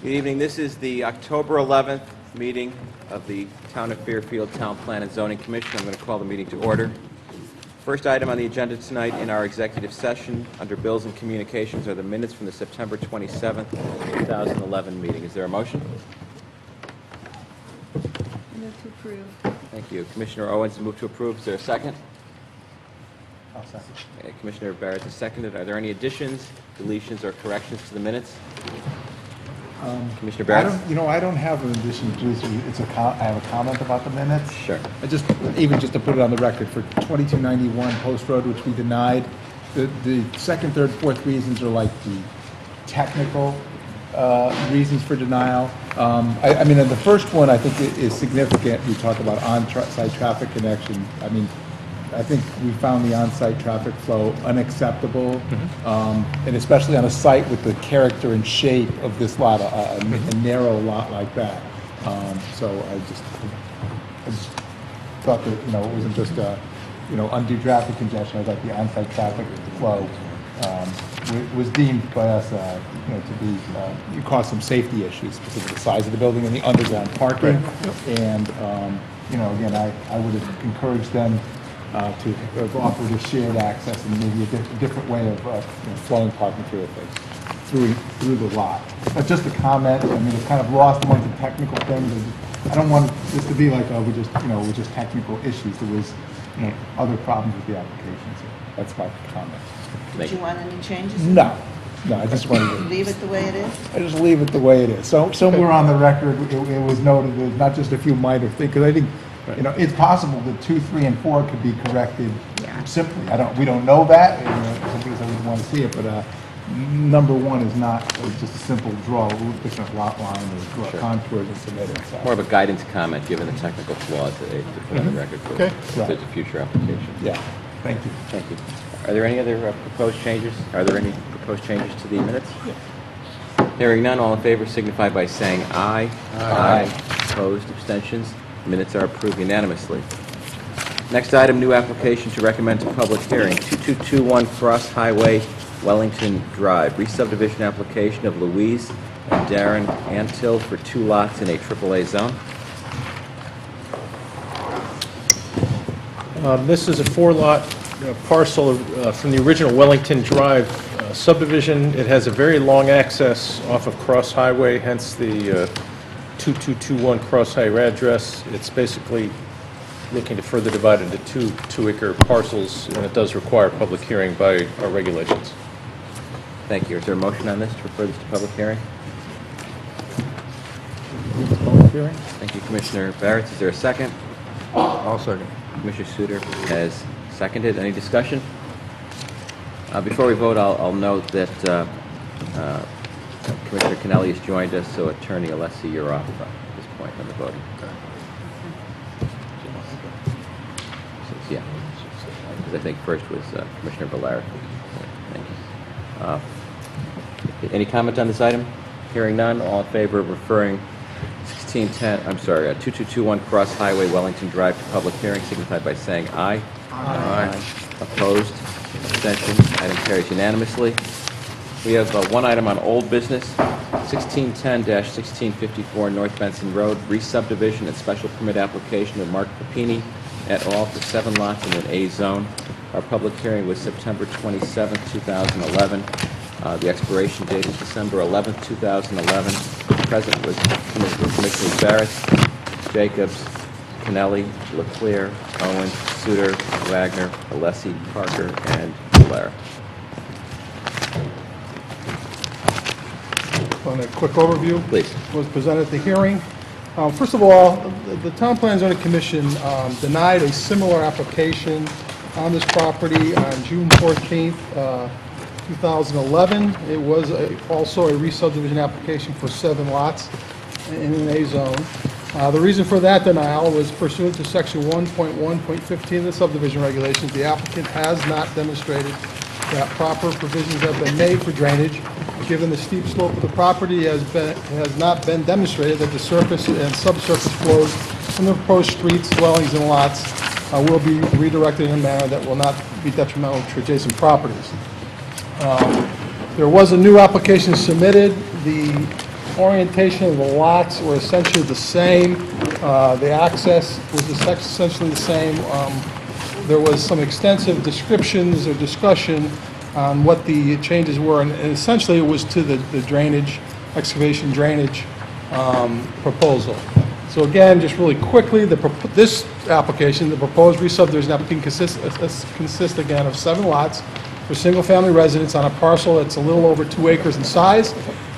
Good evening. This is the October 11th meeting of the Town of Fairfield Town Plan and Zoning Commission. I'm going to call the meeting to order. First item on the agenda tonight in our executive session under Bills and Communications are the minutes from the September 27th, 2011 meeting. Is there a motion? Move to approve. Thank you. Commissioner Owens, move to approve. Is there a second? I'll second. Okay, Commissioner Barrett has seconded. Are there any additions, deletions, or corrections to the minutes? Commissioner Barrett? I don't have an addition to this. I have a comment about the minutes. Sure. Just to put it on the record, for 2291 Post Road, which we denied, the second, third, fourth reasons are like the technical reasons for denial. I mean, the first one I think is significant. We talk about on-site traffic connection. I think we found the on-site traffic flow unacceptable, and especially on a site with the character and shape of this lot, a narrow lot like that. So I just thought that, it wasn't just undue traffic congestion. I thought the on-site traffic flow was deemed by us, to be, cause some safety issues because of the size of the building and the underground parking. Right. And, again, I would have encouraged them to have offered a shared access and maybe a different way of flowing parking through the lot. But just a comment. It's kind of lost among the technical things. I don't want this to be like we just technical issues. There was other problems with the application. So that's my comment. Did you want any changes? No, I just wanted to Leave it the way it is? I just leave it the way it is. So somewhere on the record, it was noted that not just a few minor things, because I think. Right. It's possible that 2, 3, and 4 could be corrected simply. We don't know that. Some people wouldn't want to see it, but number 1 is not just a simple draw a little different lot line or draw contours and submit it. So. More of a guidance comment given the technical flaws that they put on the record for if there's a future application. Yeah. Thank you. Thank you. Are there any other proposed changes? Are there any proposed changes to the minutes? Yeah. Hearing none, all in favor signify by saying aye. Aye. Opposed, abstentions. Minutes are approved unanimously. Next item, new application to recommend to public hearing, 2221 Cross Highway, Wellington Drive, re-subdivision application of Louise and Darren Antill for 2 lots in a AAA zone. This is a 4-lot parcel from the original Wellington Drive subdivision. It has a very long access off of Cross Highway, hence the 2221 Cross Highway address. It's basically looking to further divide into 2 2-acre parcels, and it does require public hearing by our regulations. Thank you. Is there a motion on this to refer this to public hearing? Public hearing? Thank you, Commissioner Barrett. Is there a second? I'll second. Commissioner Suter has seconded. Any discussion? Before we vote, I'll note that Commissioner Kennelly has joined us, so Attorney Alessi, you're off at this point on the voting. Yeah, because I think first was Commissioner Bellaric. Thank you. Any comment on this item? Hearing none, all in favor of referring 2221 Cross Highway, Wellington Drive to public hearing, signify by saying aye. Aye. Opposed? Abstention? Item carries unanimously. We have one item on old business, 1610-1654 North Benson Road, re-subdivision and special permit application of Mark Papini et al. For 7 lots in an A zone. Our public hearing was September 27, 2011. The expiration date is December 11, 2011. Present was Commissioners Barrett, Jacobs, Kennelly, Leclerc, Owens, Suter, Wagner, Alessi, Parker, and Blair. On a quick overview, Please. was presented at the hearing. First of all, the Town Plan and Zoning Commission denied a similar application on this property on June 14th, 2011. It was also a re-subdivision application for 7 lots in an A zone. The reason for that denial was pursuant to Section 1.1.15 of the subdivision regulations. The applicant has not demonstrated that proper provisions have been made for drainage. Given the steep slope of the property, it has not been demonstrated that the surface and subsurface flows from the proposed streets, dwellings, and lots will be redirected in a manner that will not be detrimental to adjacent properties. There was a new application submitted. The orientation of the lots were essentially the same. The access was essentially the same. There was some extensive descriptions or discussion on what the changes were, and essentially it was to the drainage, excavation drainage proposal. So again, just really quickly, this application, the proposed re-subdivision application consists again of 7 lots for single-family residence on a parcel that's a little over 2 acres in size.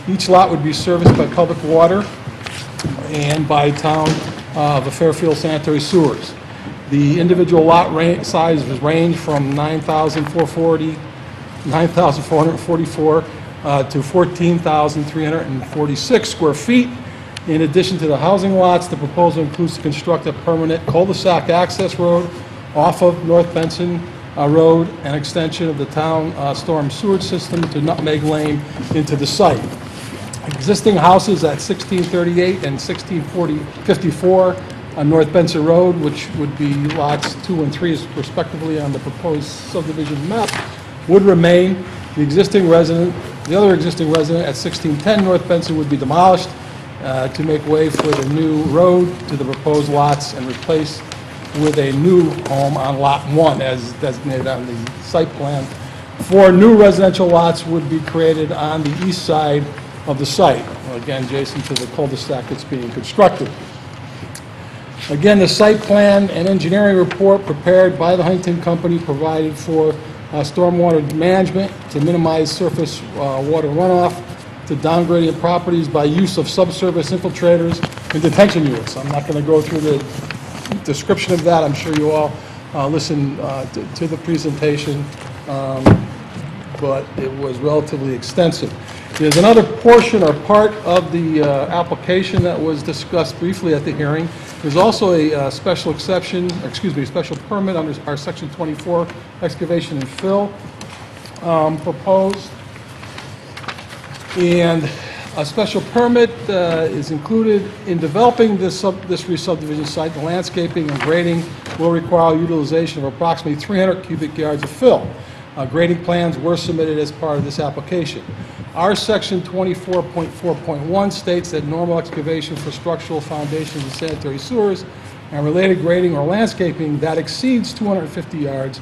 Each lot would be serviced by public water and by town the Fairfield sanitary sewers. The individual lot sizes range from 9,444 to 14,346 square feet. In addition to the housing lots, the proposal includes to construct a permanent cul-de-sac access road off of North Benson Road and extension of the town storm sewage system to Nutmeg Lane into the site. Existing houses at 1638 and 1654 on North Benson Road, which would be lots 2 and 3 respectively on the proposed subdivision map, would remain. The other existing resident at 1610 North Benson would be demolished to make way for the new road to the proposed lots and replace with a new home on Lot 1 as designated on the site plan. 4 new residential lots would be created on the east side of the site, again, adjacent to the cul-de-sac that's being constructed. Again, the site plan and engineering report prepared by the Huntington Company provided for stormwater management to minimize surface water runoff, to downgrading properties by use of subsurface infiltrators and detention units. I'm not going to go through the description of that. I'm sure you all listened to the presentation, but it was relatively extensive. There's another portion or part of the application that was discussed briefly at the hearing. There's also a special permit under our Section 24 excavation and fill proposed. And a special permit is included in developing this re-subdivision site. The landscaping and grading will require utilization of approximately 300 cubic yards of fill. Grading plans were submitted as part of this application. Our Section 24.4.1 states that normal excavation for structural foundations and sanitary sewers and related grading or landscaping that exceeds 250 yards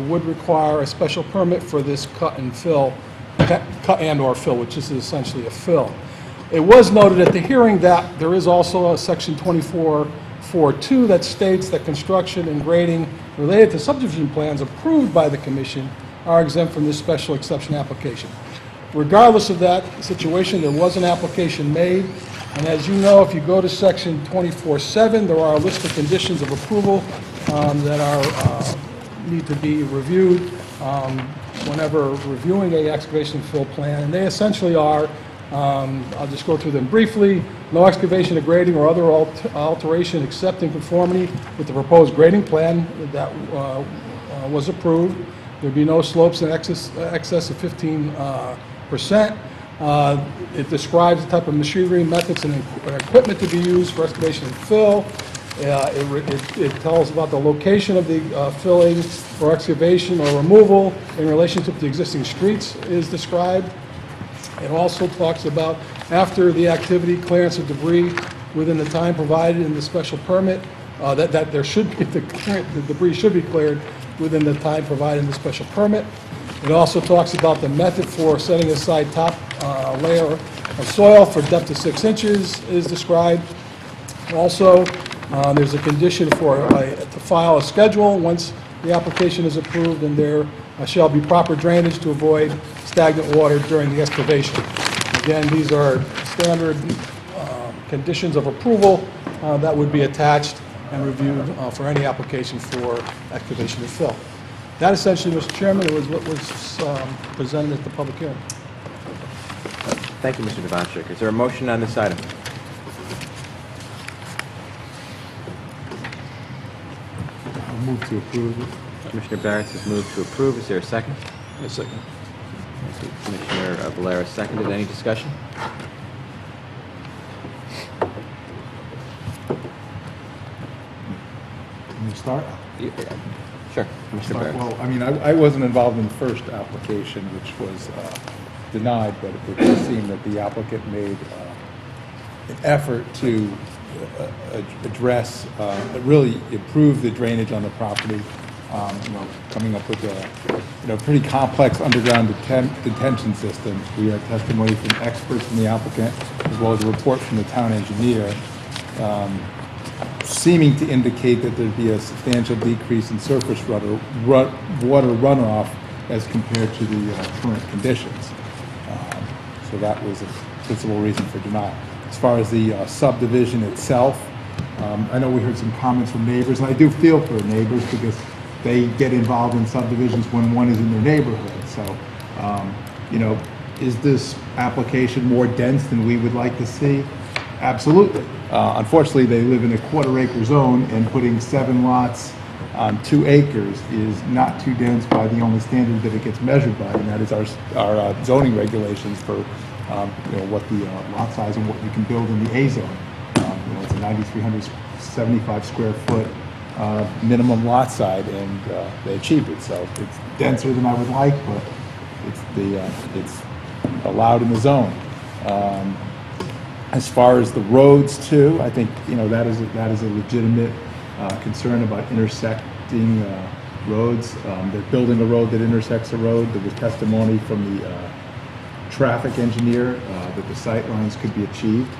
would require a special permit for this cut and or fill, which is essentially a fill. It was noted at the hearing that there is also a Section 24.4.2 that states that construction and grading related to subdivision plans approved by the Commission are exempt from this special exception application. Regardless of that situation, there was an application made, and as you know, if you go to Section 24.7, there are a list of conditions of approval that need to be reviewed whenever reviewing a excavation fill plan, and they essentially are, I'll just go through them briefly: no excavation of grading or other alteration except in conformity with the proposed grading plan that was approved. There'd be no slopes in excess of 15%. It describes the type of machinery, methods, and equipment to be used for excavation and fill. It tells about the location of the filling or excavation or removal in relationship to existing streets is described. It also talks about after the activity, clearance of debris within the time provided in the special permit, that there should be, the debris should be cleared within the time provided in the special permit. It also talks about the method for setting aside top layer of soil for depth of 6 inches is described. Also, there's a condition to file a schedule once the application is approved, and there shall be proper drainage to avoid stagnant water during the excavation. Again, these are standard conditions of approval that would be attached and reviewed for any application for excavation and fill. That essentially, Mr. Chairman, was what was presented at the public hearing. Thank you, Mr. Devanchik. Is there a motion on this item? I'll move to approve it. Commissioner Barretts has moved to approve. Is there a second? A second. Thank you. Commissioner Valera seconded. Any discussion? Can we start? Sure, Commissioner Barretts. Well, I mean, I wasn't involved in the first application, which was denied, but it does seem that the applicant made effort to address, really improve the drainage on the property, coming up with a, pretty complex underground detention system. We have testimony from experts from the applicant, as well as a report from the town engineer, seeming to indicate that there'd be a substantial decrease in surface water runoff as compared to the current conditions. So that was a principal reason for denial. As far as the subdivision itself, I know we heard some comments from neighbors, and I do feel for neighbors because they get involved in subdivisions when one is in their neighborhood. So, is this application more dense than we would like to see? Absolutely. Unfortunately, they live in a quarter-acre zone, and putting 7 lots on 2 acres is not too dense by the only standard that it gets measured by, and that is our zoning regulations for what the lot size and what you can build in the A zone. It's a 9,375 square foot minimum lot side, and they achieved it. So it's denser than I would like, but it's allowed in the zone. As far as the roads too, I think that is a legitimate concern about intersecting roads. They're building a road that intersects a road. There was testimony from the traffic engineer that the sight lines could be achieved.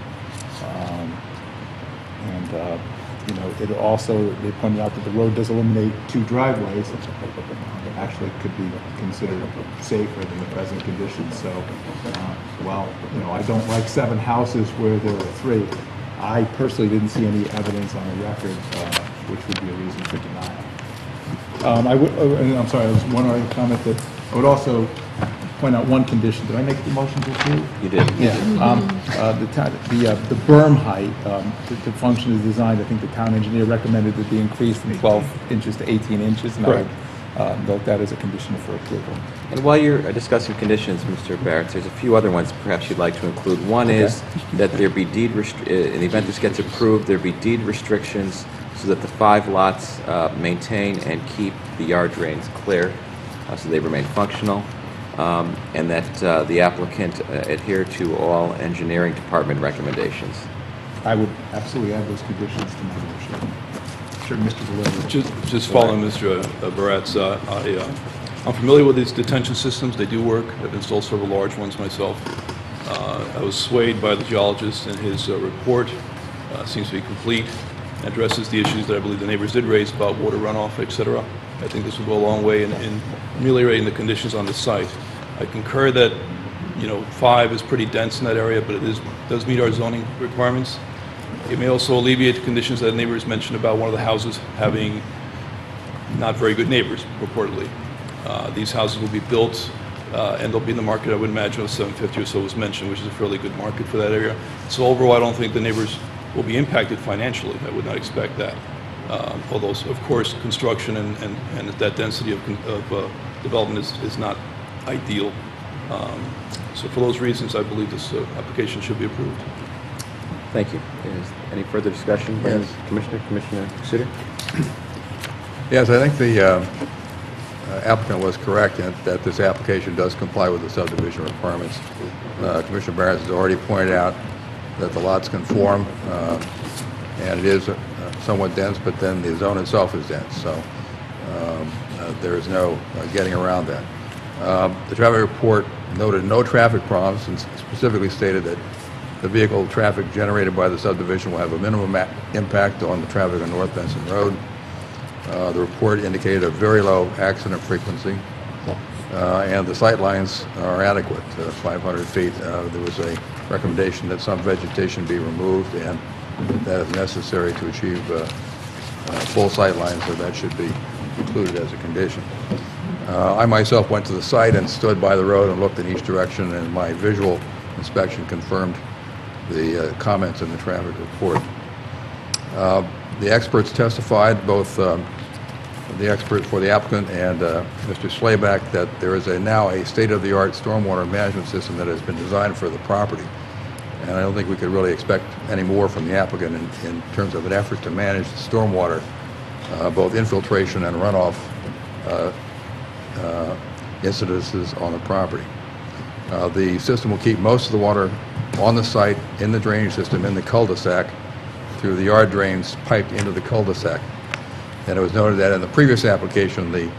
It also, they pointed out that the road does eliminate 2 driveways that actually could be considered safer than the present conditions. So, I don't like 7 houses where there are 3. I personally didn't see any evidence on the record, which would be a reason for denial. I'm sorry, there's one other comment that I would also point out one condition. Did I make the motion to approve? You did. Yeah. The berm height, to function as designed, I think the town engineer recommended that be increased from 12 inches to 18 inches. And Correct. I would note that as a condition for approval. And while you're discussing conditions, Mr. Barrett, there's a few other ones perhaps you'd like to include. One is that there be in the event this gets approved, there be deed restrictions so that the 5 lots maintain and keep the yard drains clear, so they remain functional, and that the applicant adhere to all engineering department recommendations. I would absolutely add those conditions to my motion. Sure, Mr. Valero. Just following Mr. Barrett's, I'm familiar with these detention systems. They do work. I've installed several large ones myself. I was swayed by the geologist, and his report seems to be complete, addresses the issues that I believe the neighbors did raise about water runoff, etc. I think this will go a long way in ameliorating the conditions on the site. I concur that 5 is pretty dense in that area, but it does meet our zoning requirements. It may also alleviate the conditions that neighbors mentioned about one of the houses having not very good neighbors, purportedly. These houses will be built and they'll be in the market, I would imagine, of 750 or so was mentioned, which is a fairly good market for that area. So overall, I don't think the neighbors will be impacted financially. I would not expect that. Although, of course, construction and that density of development is not ideal. So for those reasons, I believe this application should be approved. Thank you. Is any further discussion? Yes. Commissioner Suter? Yes, I think the applicant was correct that this application does comply with the subdivision requirements. Commissioner Barrett has already pointed out that the lots conform, and it is somewhat dense, but then the zone itself is dense, so there is no getting around that. The traffic report noted no traffic problems and specifically stated that the vehicle traffic generated by the subdivision will have a minimum impact on the traffic on North Benson Road. The report indicated a very low accident frequency, and the sight lines are adequate, 500 feet. There was a recommendation that some vegetation be removed, and that is necessary to achieve full sight lines, so that should be included as a condition. I myself went to the site and stood by the road and looked in each direction, and my visual inspection confirmed the comments in the traffic report. The experts testified, both the expert for the applicant and Mr. Slayback, that there is now a state-of-the-art stormwater management system that has been designed for the property. And I don't think we could really expect any more from the applicant in terms of an effort to manage the stormwater, both infiltration and runoff incidences on the property. The system will keep most of the water on the site, in the drainage system, in the cul-de-sac, through the yard drains piped into the cul-de-sac. And it was noted that in the previous application, the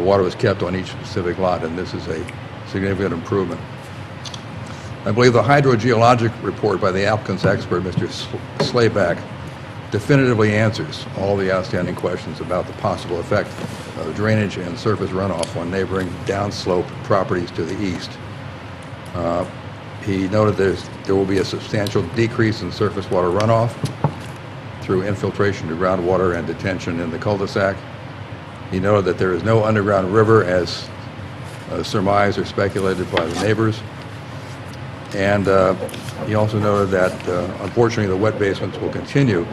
water was kept on each specific lot, and this is a significant improvement. I believe the hydrogeologic report by the applicant's expert, Mr. Slayback, definitively answers all the outstanding questions about the possible effect of drainage and surface runoff on neighboring downslope properties to the east. He noted there will be a substantial decrease in surface water runoff through infiltration to groundwater and detention in the cul-de-sac. He noted that there is no underground river as surmised or speculated by the neighbors. And he also noted that unfortunately the wet basements will continue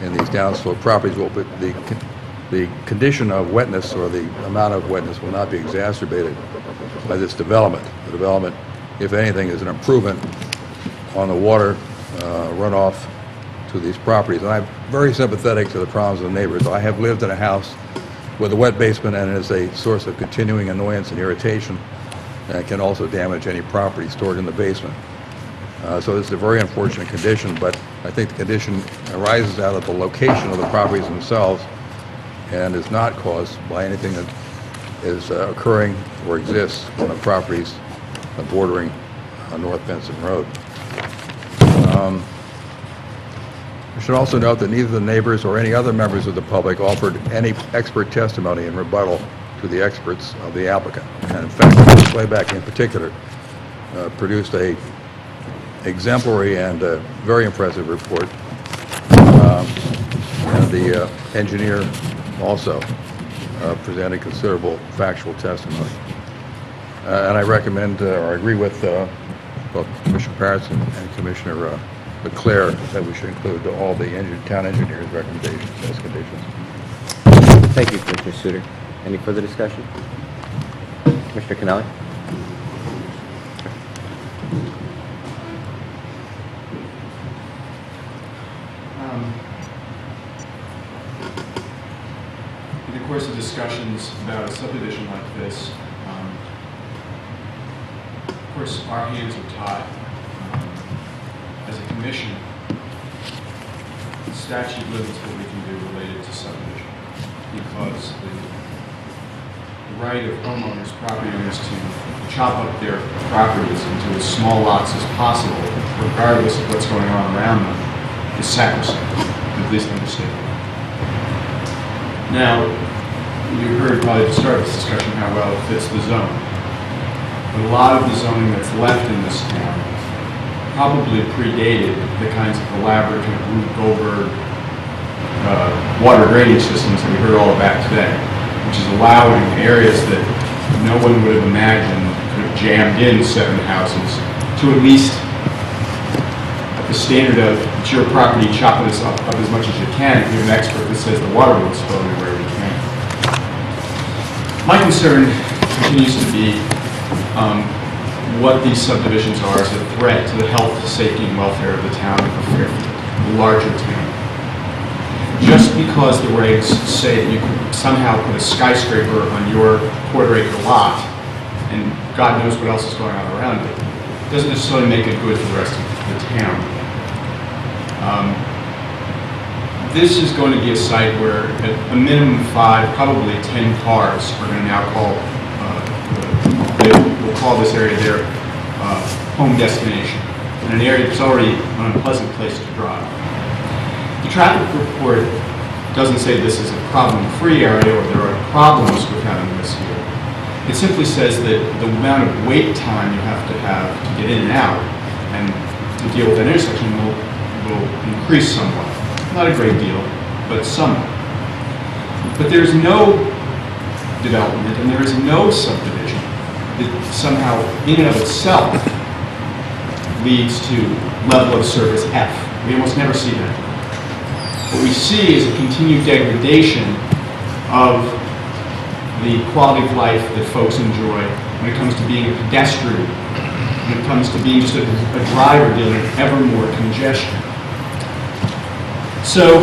in these downslope properties. But the condition of wetness or the amount of wetness will not be exacerbated by this development. The development, if anything, is an improvement on the water runoff to these properties. And I'm very sympathetic to the problems of the neighbors. I have lived in a house with a wet basement, and it is a source of continuing annoyance and irritation, and it can also damage any property stored in the basement. So this is a very unfortunate condition, but I think the condition arises out of the location of the properties themselves and is not caused by anything that is occurring or exists on the properties bordering North Benson Road. I should also note that neither the neighbors or any other members of the public offered any expert testimony in rebuttal to the experts of the applicant. And in fact, Mr. Slayback in particular produced a exemplary and very impressive report. And the engineer also presented considerable factual testimony. And I recommend, or agree with both Commissioner Patterson and Commissioner LeClaire that we should include all the town engineer's recommendations as conditions. Thank you, Commissioner Suter. Any further discussion? Commissioner Kennelly? In the course of discussions about a subdivision like this, of course, our hands are tied. As a commission, the statute limits what we can do related to subdivision, because the right of homeowners, property owners, to chop up their properties into as small lots as possible, regardless of what's going on around them, is sacrosanct, at least under state law. Now, you heard probably at the start of this discussion how well it fits the zone. But a lot of the zoning that's left in this town probably predated the kinds of elaborate kind of Rube Goldberg water drainage systems that we heard all about today, which is allowing areas that no one would have imagined could have jammed in 7 houses to at least the standard of it's your property, chopping this up as much as you can. If you have an expert that says the water will flow everywhere we can. My concern continues to be what these subdivisions are as a threat to the health, safety, and welfare of the town of Fairfield, the larger town. Just because the regs say that you could somehow put a skyscraper on your quarter-acre lot, and God knows what else is going on around it, doesn't necessarily make it good for the rest of the town. This is going to be a site where at a minimum 5, probably 10 cars are going to now we'll call this area their home destination, in an area that's already an unpleasant place to drive. The traffic report doesn't say this is a problem-free area or there are problems with having this here. It simply says that the amount of wait time you have to get in and out and to deal with an intersection will increase somewhat. Not a great deal, but somewhat. But there's no development and there is no subdivision that somehow, in and of itself, leads to level of service F. We almost never see that. What we see is a continued degradation of the quality of life that folks enjoy when it comes to being a pedestrian, when it comes to being just a driver dealing with ever more congestion. So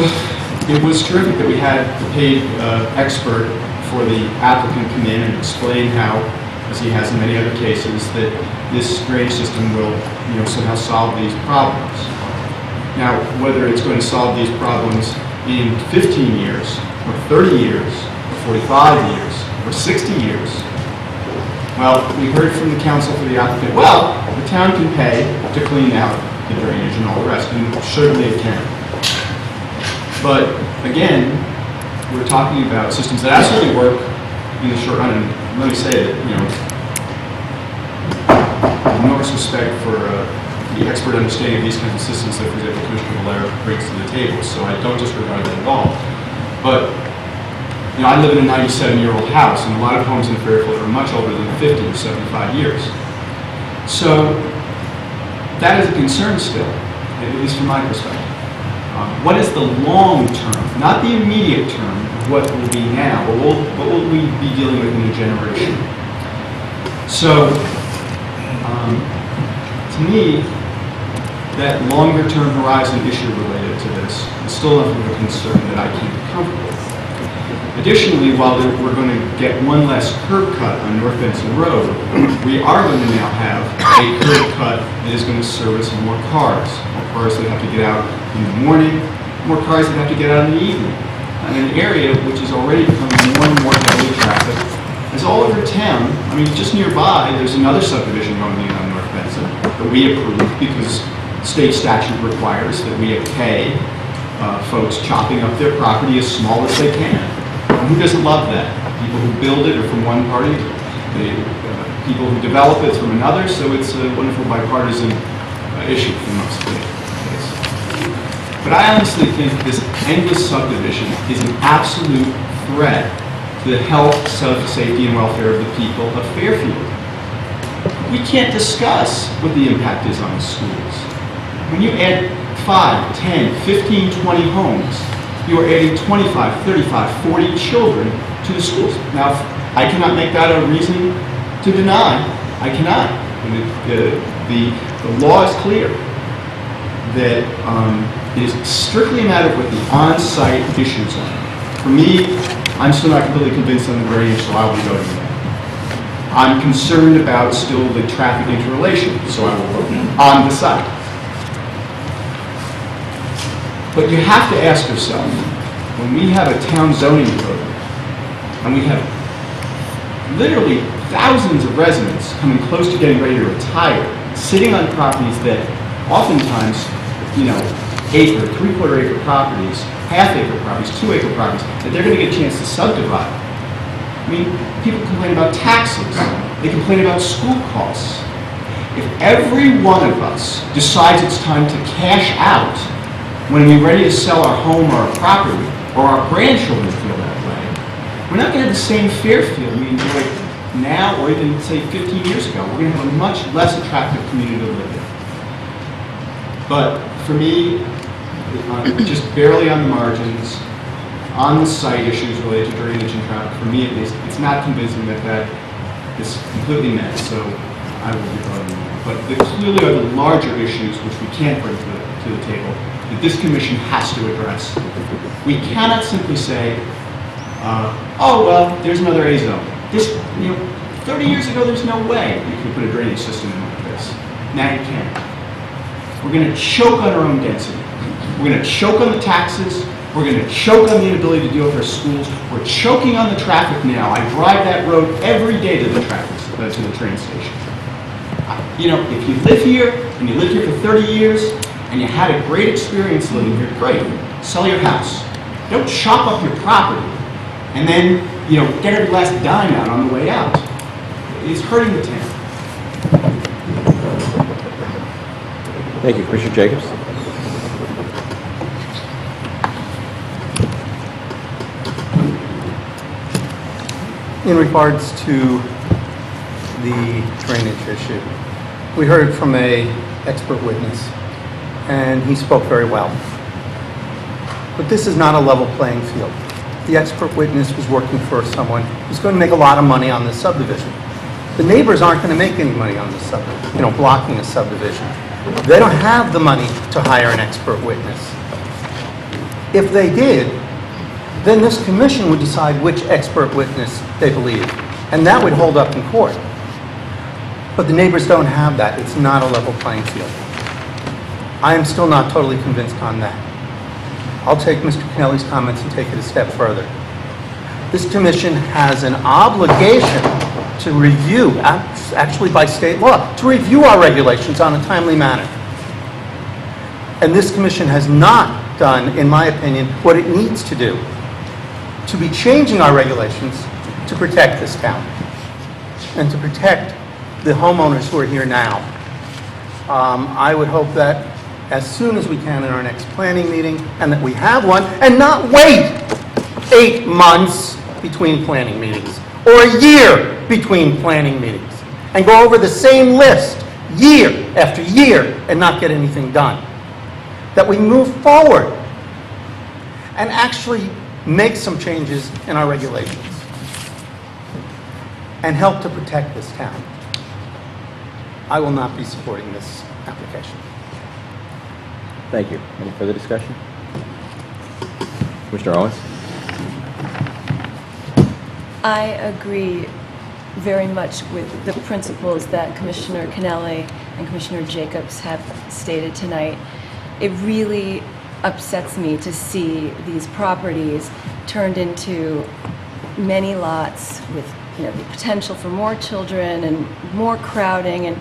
it was terrific that we had a paid expert for the applicant come in and explain how as he has in many other cases, that this drainage system will, somehow solve these problems. Now, whether it's going to solve these problems in 15 years, or 30 years, or 45 years, or 60 years, well, we heard from the counsel for the applicant, well, the town can pay to clean out the drainage and all the rest, and certainly it can. But again, we're talking about systems that absolutely work in the short run, and let me say that, enormous respect for the expert understanding of these kinds of systems that, for example, Commissioner Valera brings to the table, so I don't disregard that at all. But I live in a 97-year-old house, and a lot of homes in Fairfield are much older than 50 or 75 years. So that is a concern still, at least from my perspective. What is the long term, not the immediate term of what will be now, but what will we be dealing with in a generation? So, to me, that longer term horizon issue related to this is still enough of a concern that I can't be comfortable with. Additionally, while we're going to get one less curb cut on North Benson Road, we are going to now have a curb cut that is going to service more cars that have to get out in the morning, more cars that have to get out in the evening. In an area which is already becoming more and more heavily trafficked. It's all over town. I mean, just nearby, there's another subdivision going in on North Benson that we approved because state statute requires that we pay folks chopping up their property as small as they can. Who doesn't love that? People who build it are from one party, people who develop it from another, so it's a wonderful bipartisan issue for most of the case. But I honestly think this endless subdivision is an absolute threat to the health, safety, and welfare of the people of Fairfield. We can't discuss what the impact is on the schools. When you add 5, 10, 15, 20 homes, you are adding 25, 35, 40 children to the schools. Now, I cannot make that a reason to deny. I cannot. The law is clear that it is strictly a matter of what the on-site issues are. For me, I'm still not completely convinced on the drainage, so I'll be voting no. I'm concerned about still the traffic interrelation, so I will vote on the site. But you have to ask yourself, when we have a town zoning code, and we have literally thousands of residents coming close to getting ready to retire, sitting on properties that oftentimes, acre, three-quarter acre properties, half-acre properties, two-acre properties, that they're going to get a chance to subdivide. I mean, people complain about taxes. They complain about school costs. If every one of us decides it's time to cash out when we're ready to sell our home or our property, or our grandchildren feel that way, we're not going to have the same Fairfield we enjoy now, or even, say, 15 years ago. We're going to have a much less attractive community to live in. But for me, just barely on the margins, on the site issues related to drainage and traffic, for me at least, it's not convincing that that is completely met, so I will be voting no. But there clearly are the larger issues which we can't bring to the table that this commission has to address. We cannot simply say, oh, well, there's another A zone. 30 years ago, there's no way you could put a drainage system in like this. Now you can. We're going to choke on our own density. We're going to choke on the taxes. We're going to choke on the inability to deal with our schools. We're choking on the traffic now. I drive that road every day to the train station. If you live here, and you lived here for 30 years, and you had a great experience living here, great. Sell your house. Don't chop up your property, and then, get every last dime out on the way out. It's hurting the town. Thank you. Commissioner Jacobs? In regards to the drainage issue, we heard from an expert witness, and he spoke very well. But this is not a level playing field. The expert witness was working for someone who's going to make a lot of money on this subdivision. The neighbors aren't going to make any money on this subdivision, blocking a subdivision. They don't have the money to hire an expert witness. If they did, then this commission would decide which expert witness they believe, and that would hold up in court. But the neighbors don't have that. It's not a level playing field. I am still not totally convinced on that. I'll take Mr. Kennelly's comments and take it a step further. This commission has an obligation to review, actually by state law, to review our regulations on a timely manner. And this commission has not done, in my opinion, what it needs to do to be changing our regulations to protect this town and to protect the homeowners who are here now. I would hope that as soon as we can in our next planning meeting, and that we have one, and not wait 8 months between planning meetings, or a year between planning meetings, and go over the same list year after year and not get anything done. That we move forward and actually make some changes in our regulations and help to protect this town. I will not be supporting this application. Thank you. Any further discussion? Commissioner Owens? I agree very much with the principles that Commissioner Kennelly and Commissioner Jacobs have stated tonight. It really upsets me to see these properties turned into many lots with, the potential for more children and more crowding. And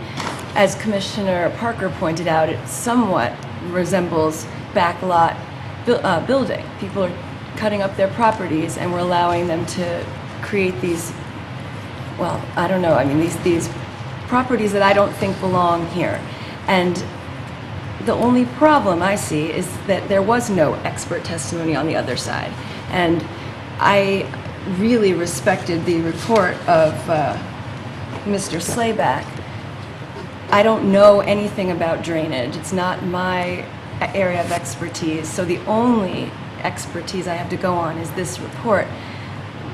as Commissioner Parker pointed out, it somewhat resembles backlot building. People are cutting up their properties and we're allowing them to create these, well, I don't know, these properties that I don't think belong here. And the only problem I see is that there was no expert testimony on the other side. And I really respected the report of Mr. Slayback. I don't know anything about drainage. It's not my area of expertise. So the only expertise I have to go on is this report.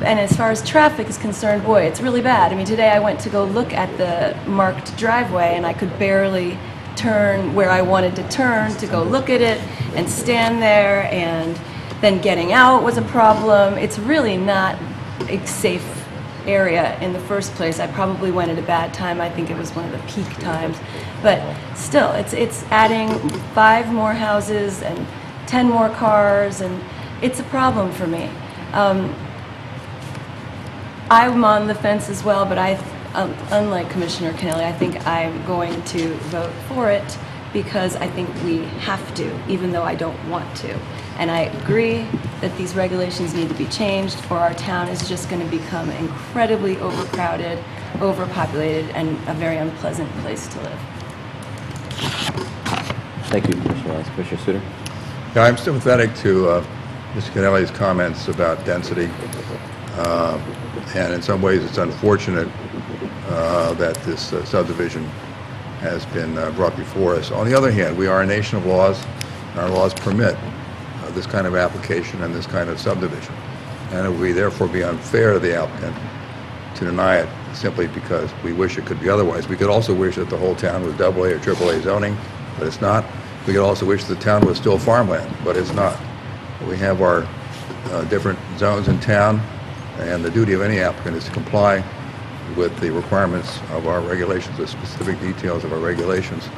And as far as traffic is concerned, boy, it's really bad. Today I went to go look at the marked driveway and I could barely turn where I wanted to turn to go look at it and stand there, and then getting out was a problem. It's really not a safe area in the first place. I probably went at a bad time. I think it was one of the peak times. But still, it's adding 5 more houses and 10 more cars, and it's a problem for me. I'm on the fence as well, but unlike Commissioner Kennelly, I think I'm going to vote for it because I think we have to, even though I don't want to. And I agree that these regulations need to be changed, or our town is just going to become incredibly overcrowded, overpopulated, and a very unpleasant place to live. Thank you, Commissioner Owens. Commissioner Suter? Yeah, I'm sympathetic to Mr. Kennelly's comments about density. And in some ways, it's unfortunate that this subdivision has been brought before us. On the other hand, we are a nation of laws, and our laws permit this kind of application and this kind of subdivision. And it would therefore be unfair to the applicant to deny it simply because we wish it could be otherwise. We could also wish that the whole town was AA or AAA zoning, but it's not. We could also wish the town was still farmland, but it's not. We have our different zones in town, and the duty of any applicant is to comply with the requirements of our regulations, the specific details of our regulations.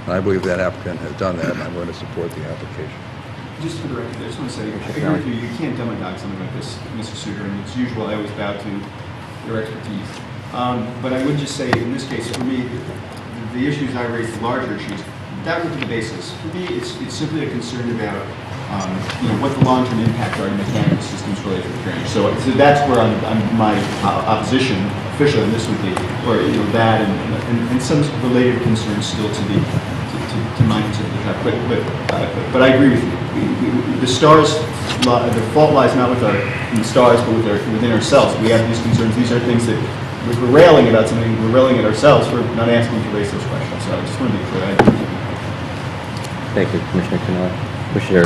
And I believe that applicant has done that, and I'm going to support the application. Just for the record, I just want to say, I agree with you, you can't demagogue something like this, Mr. Suter, and it's usual, I always bow to your expertise. But I would just say, in this case, for me, the issues I raised, the larger issues, that would be the basis. For me, it's simply a concern about what the long-term impact are to mechanical systems related to drainage. So that's where my opposition officially, and this would be, or that and some related concerns still to my interpretation. But I agree with you. The stars, the fault lies not with in the stars, but within ourselves. We have these concerns. These are things that if we're railing about something, we're railing at ourselves. We're not asking to raise those questions. So I just want to be clear. I agree with you. Thank you, Commissioner Kennelly. Commissioner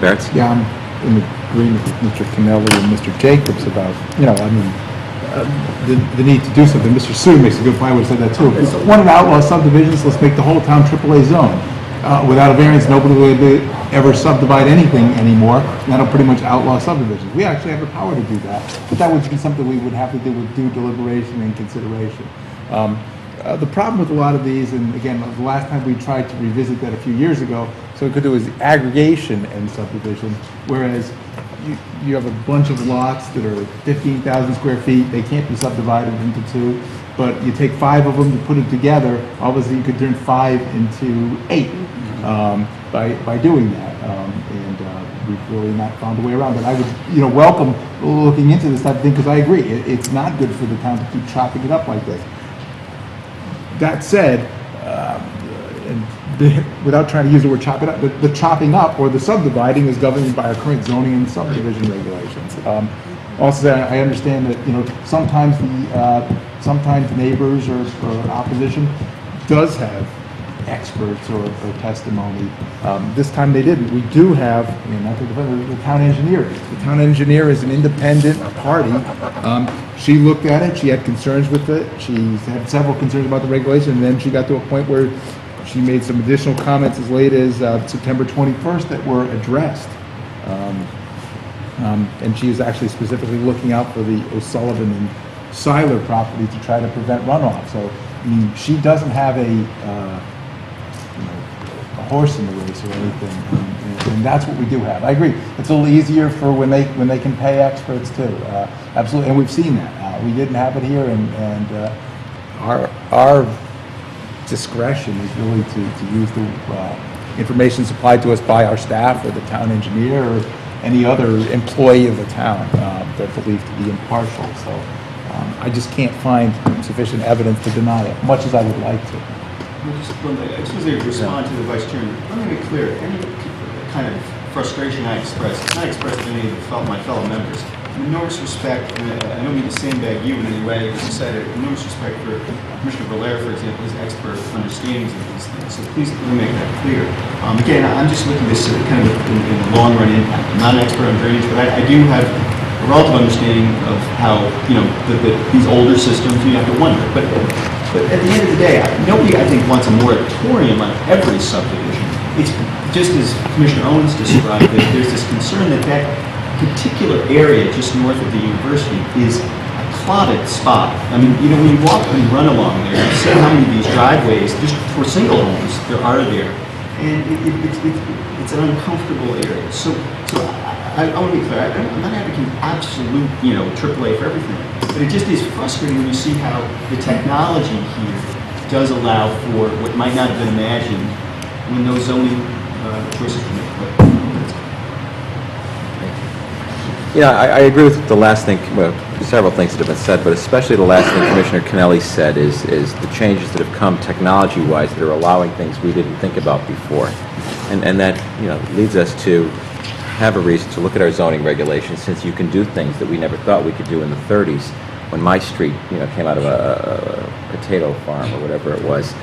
Barretts? Yeah, I'm in agreement with Mr. Kennelly and Mr. Jacobs about, the need to do something. Mr. Sue makes a good point, I would have said that too. If we want to outlaw subdivisions, let's make the whole town AAA zone. Without a variance, nobody will ever subdivide anything anymore, and that'll pretty much outlaw subdivisions. We actually have the power to do that, but that would be something we would have to do with due deliberation and consideration. The problem with a lot of these, and again, the last time we tried to revisit that a few years ago, so we could do is aggregation and subdivision, whereas you have a bunch of lots that are 15,000 square feet, they can't be subdivided into two, but you take 5 of them to put it together, obviously you could turn 5 into 8 by doing that. We've really not found a way around it. I would, welcome looking into this type of thing, because I agree, it's not good for the town to keep chopping it up like this. That said, without trying to use the word chop it up, the chopping up or the subdividing is governed by our current zoning and subdivision regulations. Also, I understand that, sometimes neighbors or opposition does have experts or testimony. This time they didn't. We do have, the town engineer. The town engineer is an independent party. She looked at it, she had concerns with it, she had several concerns about the regulation, and then she got to a point where she made some additional comments as late as September 21st that were addressed. And she is actually specifically looking out for the O'Sullivan and Seiler property to try to prevent runoff. So, she doesn't have a horse in the race or anything, and that's what we do have. I agree. It's a little easier for when they can pay experts too. Absolutely, and we've seen that. We didn't have it here, and our discretion is really to use the information supplied to us by our staff or the town engineer or any other employee of the town that's believed to be impartial. So I just can't find sufficient evidence to deny it, much as I would like to. I just want to respond to the Vice Chairman. Let me be clear, any kind of frustration I express, it's not expressed to any of my fellow members. In enormous respect, and I don't mean to sandbag you in any way, as you said, enormous respect for Commissioner Valera, for example, his expert understandings of these things. So please let me make that clear. Again, I'm just looking at this kind of in the long run impact. I'm not an expert on drainage, but I do have a relative understanding of how, these older systems, you have to wonder. But at the end of the day, nobody, I think, wants a moratorium on every subdivision. It's just as Commissioner Owens described it, there's this concern that that particular area just north of the university is a clotted spot. I mean, when you walk and run along there, you see how many of these driveways, just for single homes, there are there. And it's an uncomfortable area. So I want to be clear, I'm not advocating absolute, AAA for everything. But it just is frustrating when you see how the technology here does allow for what might not have been imagined when those zoning choices were made. I agree with the last thing, several things that have been said, but especially the last thing Commissioner Kennelly said is the changes that have come technology-wise that are allowing things we didn't think about before. And that, leads us to have a reason to look at our zoning regulations, since you can do things that we never thought we could do in the 30s when my street, came out of a potato farm or whatever it was.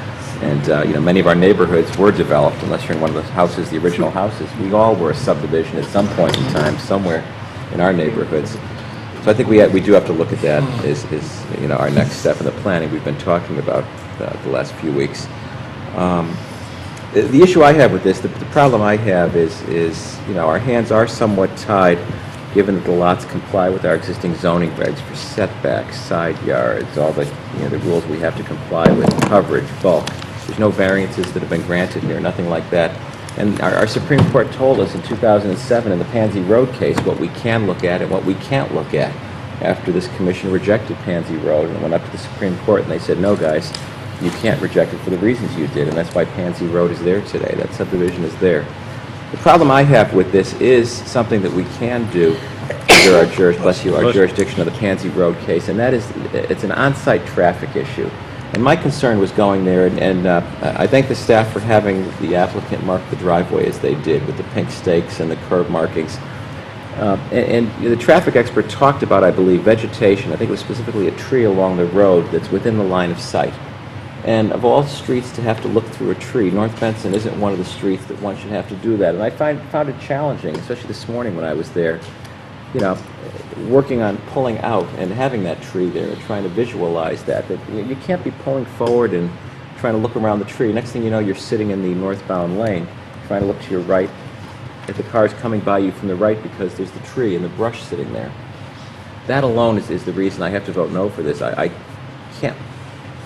And, many of our neighborhoods were developed, unless you're in one of those houses, the original houses. We all were a subdivision at some point in time, somewhere in our neighborhoods. So I think we do have to look at that as our next step in the planning we've been talking about the last few weeks. The issue I have with this, the problem I have is our hands are somewhat tied, given that the lots comply with our existing zoning regs for setbacks, side yards, all the the rules we have to comply with, coverage, bulk. There's no variances that have been granted here, nothing like that. And our Supreme Court told us in 2007 in the Pansy Road case what we can look at and what we can't look at, after this commission rejected Pansy Road and went up to the Supreme Court and they said, no guys, you can't reject it for the reasons you did, and that's why Pansy Road is there today. That subdivision is there. The problem I have with this is something that we can do under our jurisdiction of the Pansy Road case, and that is, it's an on-site traffic issue. And my concern was going there, and I thank the staff for having the applicant mark the driveway as they did, with the pink stakes and the curb markings. And the traffic expert talked about, I believe, vegetation. I think it was specifically a tree along the road that's within the line of sight. And of all streets to have to look through a tree, North Benson isn't one of the streets that one should have to do that. And I found it challenging, especially this morning when I was there, working on pulling out and having that tree there and trying to visualize that you can't be pulling forward and trying to look around the tree. Next thing you know, you're sitting in the northbound lane trying to look to your right if the car's coming by you from the right because there's the tree and the brush sitting there. That alone is the reason I have to vote no for this. I can't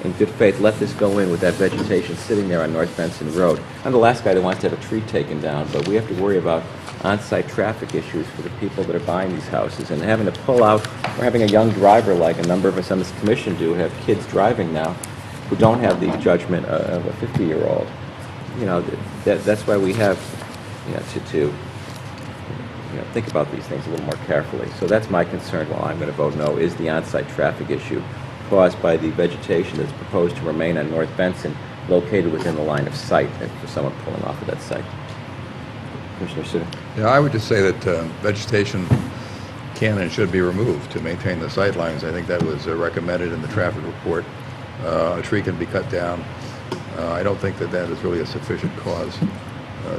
in good faith, let this go in with that vegetation sitting there on North Benson Road. I'm the last guy that wants to have a tree taken down, but we have to worry about on-site traffic issues for the people that are buying these houses, and having to pull out, or having a young driver like a number of us on this commission do, have kids driving now who don't have the judgment of a 50-year-old. You know, that's why we have, you know, to think about these things a little more carefully. So that's my concern while I'm going to vote no, is the on-site traffic issue caused by the vegetation that's proposed to remain on North Benson, located within the line of sight for someone pulling off of that site. Commissioner Suter. Yeah, I would just say that vegetation can and should be removed to maintain the sight lines. I think that was recommended in the traffic report. A tree can be cut down. I don't think that is really a sufficient cause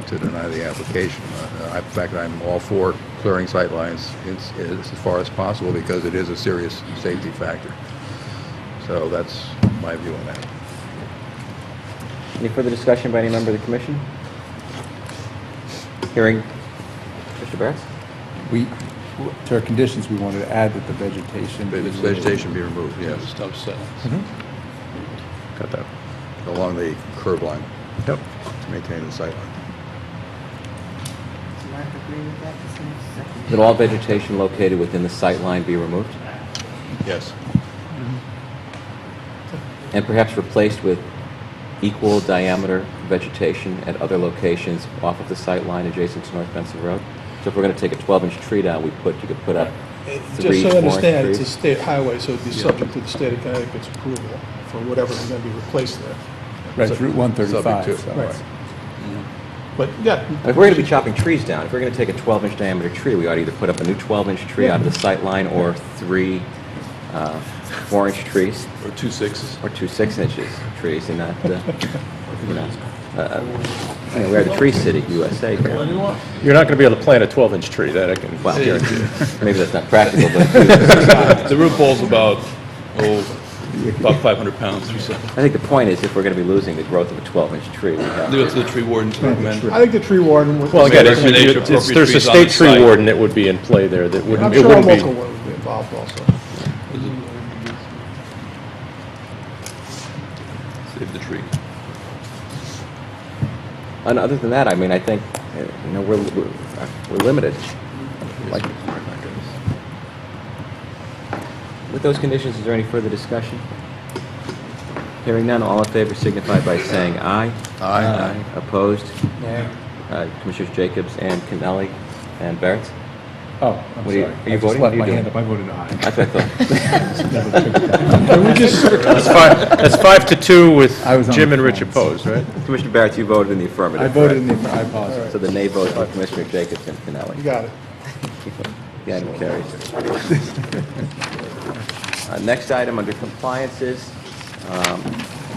to deny the application. In fact, I'm all for clearing sight lines as far as possible because it is a serious safety factor. So that's my view on that. Any further discussion by any member of the commission? Hearing Mr. Barrett? To our conditions, we wanted to add that the vegetation. Vegetation be removed, yes. Stop sign. Cut that along the curb line. Yep. To maintain the sight line. Does Mark agree with that? Does he second? That all vegetation located within the sight line be removed? Yes. And perhaps replaced with equal diameter vegetation at other locations off of the sight line adjacent to North Benson Road? So if we're going to take a 12-inch tree down, you could put up Just three, so you 4 understand, it's a trees? state highway, so it'd be subject to the state of Connecticut's approval for whatever's going to be replaced there. Right, it's Route 135. Subject to. so- Right. But, yeah. If we're going to be chopping trees down, if we're going to take a 12-inch diameter tree, we ought to either put up a new 12-inch tree out of the sight line or 3 4-inch trees. Or 2 6s. Or 2 6-inch trees, and not, we are the tree city, USA. Here. You're not going to be able to plant a 12-inch tree, that I can Well, guarantee you. maybe that's not practical, but The root ball's about 500 pounds or so. I think the point is, if we're going to be losing the growth of a 12-inch tree, we have Leave it to the tree warden to recommend. I think the tree warden would... Well, again, Recommendation of appropriate there's a trees on state the tree site. warden that would be in play there that wouldn't, I'm it sure a wouldn't be. local one would be involved also. Save the tree. And other than that, I mean, I think, we're limited. Like, with those conditions, is there any further discussion? Hearing none, all in favor signify by saying aye. Aye. Opposed? Yeah. Commissioners Jacobs and Kennelly and Barrett? Oh, I'm What are sorry. you- are you I just voting? left What are my you hand doing? up. I voted aye. That's what I thought. Can we just... That's 5-2 with I was on Jim the and Rich fence. opposed, right? Commissioner Barrett, you voted in the affirmative. I voted in correct? the, I apologize. So the nay vote by Commissioner Jacobs and You Kennelly. got it. The item carries. Next item under compliances,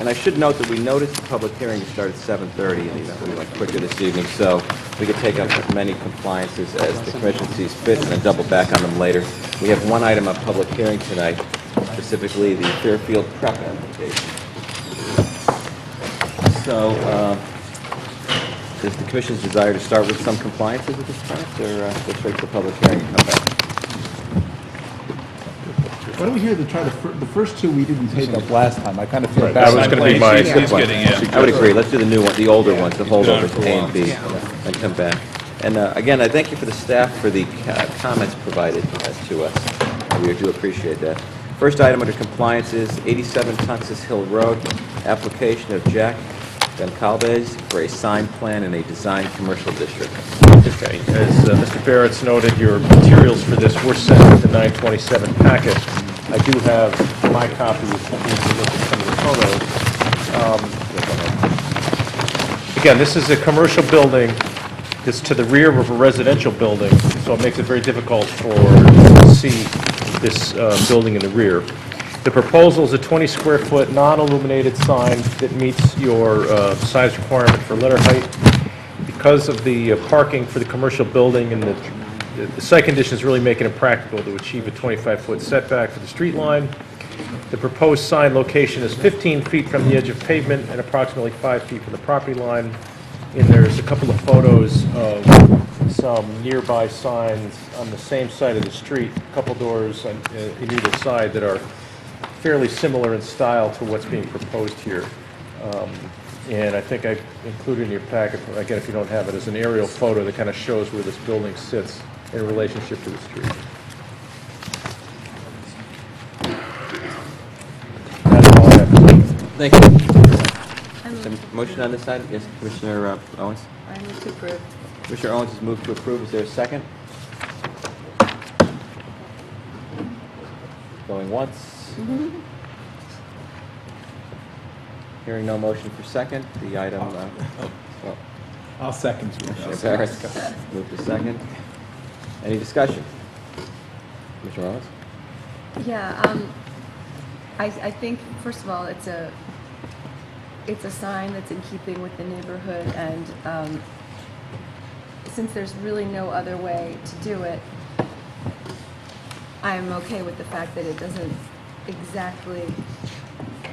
and I should note that we noticed the public hearing to start at 7:30, and we went quicker this evening, so we could take up as many compliances as the commission sees fit and then double back on them later. We have one item on public hearing tonight, specifically the Fairfield prep application. So, is the commission's desire to start with some compliances at this point, or go straight to the public hearing and come back? Why don't we hear the first two we didn't take up last time? I kind of feel bad. That was going to be my. He's getting, yeah. I would agree. Let's do the new one, the older ones, the holdovers, A and B, and come back. And again, I thank you for the staff for the comments provided to us. We do appreciate that. First item under compliance is 87 Tunsis Hill Road, application of Jack Goncalves for a sign plan in a design commercial district. Okay, as Mr. Barrett's noted, your materials for this were sent with the 927 packet. I do have my copies if you need to look at some of the photos. Again, this is a commercial building. It's to the rear of a residential building, so it makes it very difficult for to see this building in the rear. The proposal is a 20-square-foot non-illuminated sign that meets your size requirement for letter height. Because of the parking for the commercial building and the site conditions really make it impractical to achieve a 25-foot setback for the street line. The proposed sign location is 15 feet from the edge of pavement and approximately 5 feet from the property line. And there's a couple of photos of some nearby signs on the same side of the street, a couple doors on either side that are fairly similar in style to what's being proposed here. And I think I included in your packet, again, if you don't have it, is an aerial photo that kind of shows where this building sits in relationship to the street. That's all I have to say. Thank you. Is there a motion on this item? Yes, Commissioner Owens? I move to approve. Commissioner Owens has moved to approve. Is there a second? Going once? Hearing no motion for second, the item, well, I'll second you. Commissioner Barris moved to second. Any discussion? Commissioner Owens? Yeah, I think, first of all, it's a sign that's in keeping with the neighborhood, and since there's really no other way to do it, I'm okay with the fact that it doesn't exactly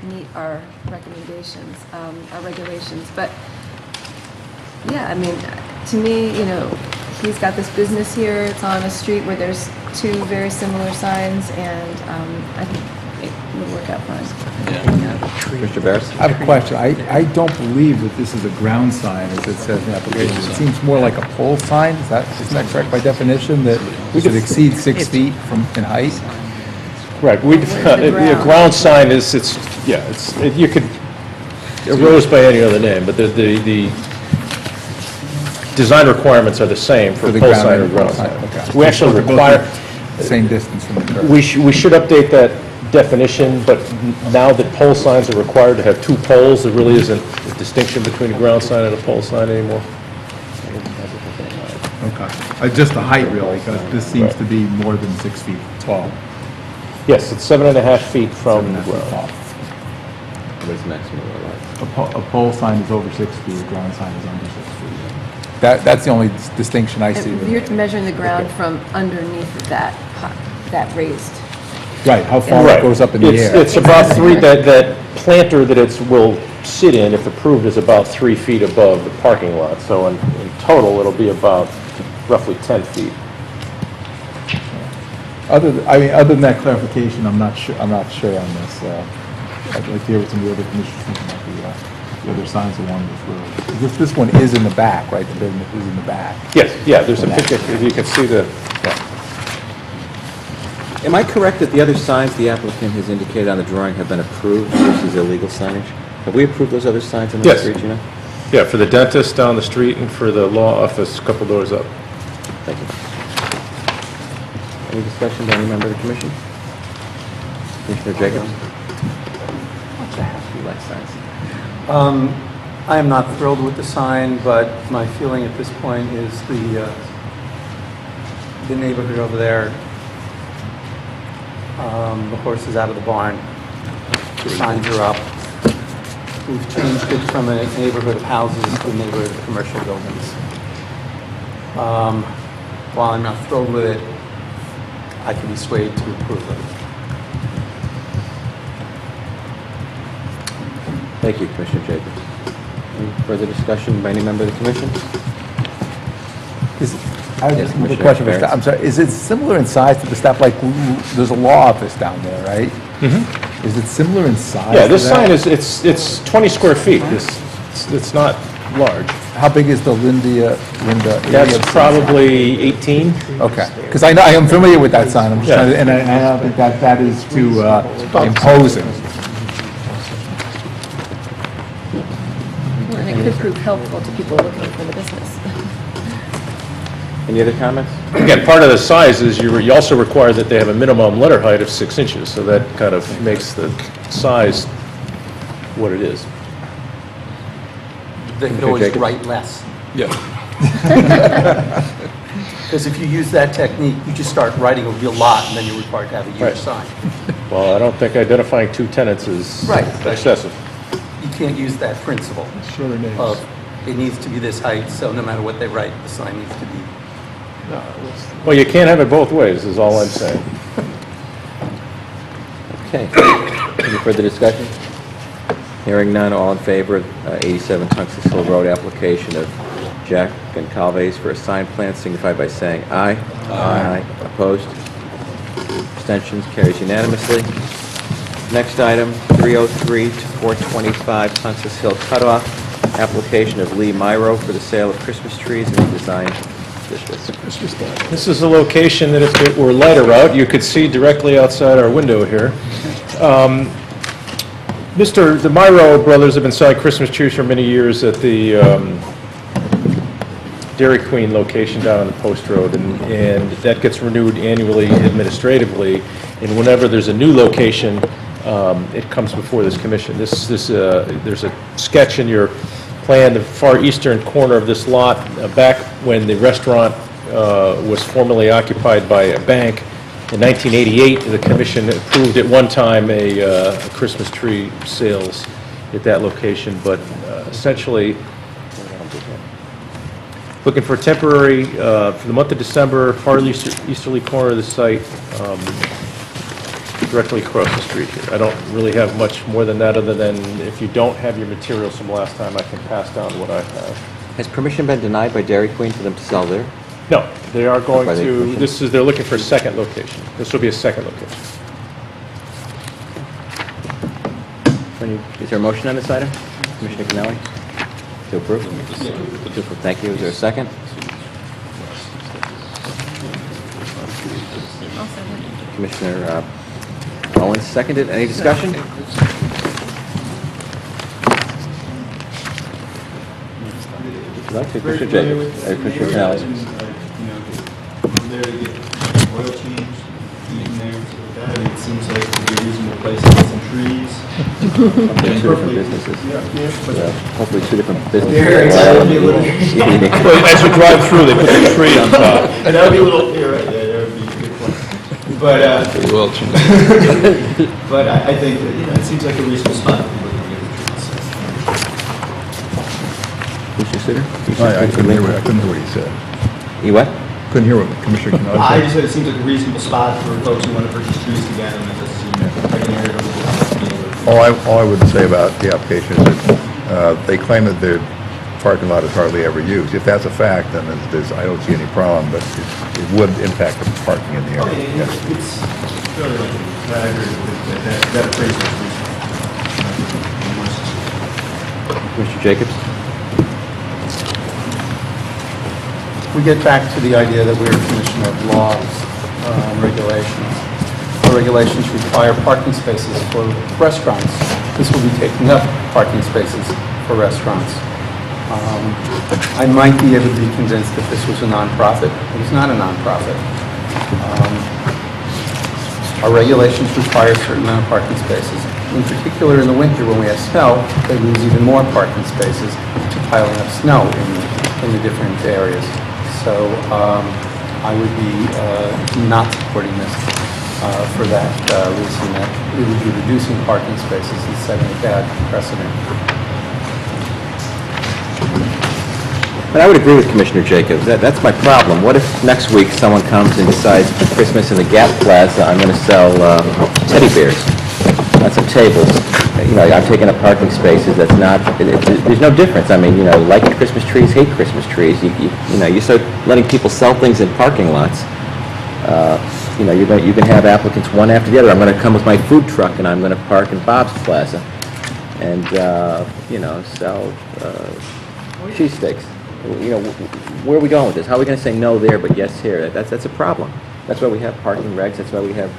meet our recommendations, our regulations. But yeah, I mean, to me, you know, he's got this business here. It's on a street where there's two very similar signs, and I think it would work out fine. Commissioner Barris? I have a question. I don't believe that this is a ground sign, as it says in the application. It seems more like a pole sign. Isn't that correct by definition, that we should exceed 6 feet in height? Right, the ground sign is, you could, it rose by any other name, but the design requirements are the same for the pole ground sign or and ground pole sign, sign. okay. We actually require, Same distance from the curb. we should update that definition, but now that pole signs are required to have two poles, there really isn't a distinction between a ground sign and a pole sign anymore. Okay. Just the height, really, because this seems to be more than 6 feet tall. Yes, it's 7.5 feet from the 7.5 feet ground. tall. What is maximum or A pole sign is over 6 feet, a ground sign is under 6 feet. That's the only distinction I see. And you're measuring the ground from underneath that raised. Right, how far it goes up in the air. It's about that planter that it will sit in, if approved, is about 3 feet above the parking lot. So in total, it'll be about roughly 10 feet. Other than that clarification, I'm not sure on this. I'd like to hear what some of the other commissioners think about the other signs along this road. This one is in the back, right? The building is in the back. Yes, yeah, there's a picture, if you can see the, Am I correct that the other signs the applicant has indicated on the drawing have been approved versus illegal signage? Have we approved those other signs on the Yes. street, you know? yeah, for the dentist down the street and for the law office a couple doors up. Thank you. Any discussion by any member of the commission? Commissioner Jacobs? What's that? You like signs? I am not thrilled with the sign, but my feeling at this point is the neighborhood over there, the horse is out of the barn, the signs are up. We've changed it from a neighborhood of houses to a neighborhood of commercial buildings. While I'm not thrilled with it, I can be swayed to approve it. Thank you, Commissioner Jacobs. Any further discussion by any member of the commission? I have Yes, just a Commissioner question for Barris. staff. I'm sorry, is it similar in size to the staff, like, there's a law office down there, right? Mm-hmm. Is it similar in size? Yeah, to this that? sign it's 20 square feet. It's not large. How big is the Linda? That's probably 18. Okay, because I am familiar with that sign, I'm just trying to, and I don't think that is too imposing. And it could prove helpful to people looking for the business. Any other comments? Again, part of the size is you also require that they have a minimum letter height of 6 inches, so that kind of makes the size what it is. They could Commissioner always Jacobs? write less. Yeah. Because if you use that technique, you just start writing a real lot, and then you're required to have a huge Right. sign. Well, I don't think identifying 2 tenants is Right. excessive. You can't use that principle Sure it is. of, it needs to be this height, so no matter what they write, the sign needs to be. Well, you can't have it both ways, is all I'm saying. Okay. Any further discussion? Hearing none, all in favor of 87 Tungus Hill Road application of Jack and Calves for a sign plan signify by saying aye. Aye. Opposed? Abstentions? Carries unanimously. Next item, 303 to 425 Huntsville Hill Cutoff, application of Lee Myro for the sale of Christmas trees and design districts. This is a location that if it were lighter out, you could see directly outside our window here. The Myro brothers have been selling Christmas trees for many years at the Dairy Queen location down on the Post Road, and that gets renewed annually administratively, and whenever there's a new location, it comes before this commission. There's a sketch in your plan, the far eastern corner of this lot, back when the restaurant was formerly occupied by a bank. In 1988, the commission approved at one time a Christmas tree sales at that location, but essentially looking for temporary, for the month of December, far easterly corner of the site, directly across the street here. I don't really have much more than that, other than if you don't have your materials from last time, I can pass down what I have. Has permission been denied by Dairy Queen for them to sell there? No, they are going By the to, commission? they're looking for a second location. This will be a second location. Is there a motion on this item? Commissioner Canelli? To approve? To approve. Thank you. Is there a second? Commissioner Owens seconded. Any discussion? Commissioner Jacobs. Commissioner Canelli. There to get oil change, heat in there, so that, it seems like it would be a reasonable place to get some trees. Two different businesses. Hopefully two different businesses. Yeah, exactly. As you drive through, they put the tree on top. And that would be a little, you're right, yeah, that would be a good point. But, Well, change. but I think that, it seems like a reasonable spot for people to get the trees. Commissioner Suter? I couldn't hear what he said. You what? Couldn't hear what Commissioner Canali I said. just said it seems like a reasonable spot for folks who want to purchase trees to get them, and just seem like an area to All I would say about the application is that they claim that their parking lot is hardly ever used. If that's a fact, then I don't see any problem, but it would impact the parking in the area. Yes. It's fairly likely, I agree with that appraisal is reasonable. Commissioner Jacobs? We get back to the idea that we're a commission of laws and regulations. Our regulations require parking spaces for restaurants. This will be taking up parking spaces for restaurants. I might be able to be convinced that this was a nonprofit. It is not a nonprofit. Our regulations require a certain amount of parking spaces. In particular, in the winter when we have snow, they lose even more parking spaces to piling up snow in the different areas. So I would be not supporting this for that reason, that we would be reducing parking spaces and setting a bad precedent. But I would agree with Commissioner Jacobs. That's my problem. What if next week someone comes and decides for Christmas in the Gap Plaza, I'm going to sell teddy bears on some tables. I'm taking up parking spaces. That's not, there's no difference. I mean, like Christmas trees, hate Christmas trees. You start letting people sell things in parking lots. You can have applicants one after the other. I'm going to come with my food truck and I'm going to park in Bob's Plaza and, sell cheesesteaks. Where are we going with this? How are we going to say no there but yes here? That's a problem. That's why we have parking regs. That's why we have,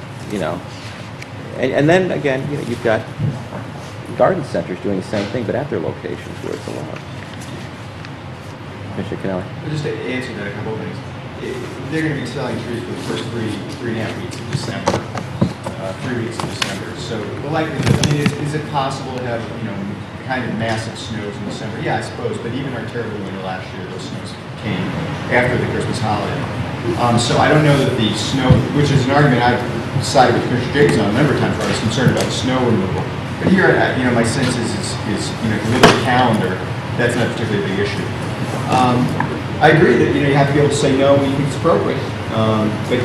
and then again, you've got garden centers doing the same thing, but at their locations where it's allowed. Commissioner Canelli. Just to answer that, a couple of things. They're going to be selling trees for the first three and a half weeks of December, 3 weeks of December. So the likelihood, is it possible to have, kind of massive snows in December? Yeah, I suppose, but even our terrible winter last year, those snows came after the Christmas holiday. So I don't know that the snow, which is an argument I've sided with Commissioner Jacobs on a number of times where I was concerned about the snow removal. But here, my sense is if you look at the calendar, that's not particularly a big issue. I agree that, you have to be able to say no when you think it's appropriate. But,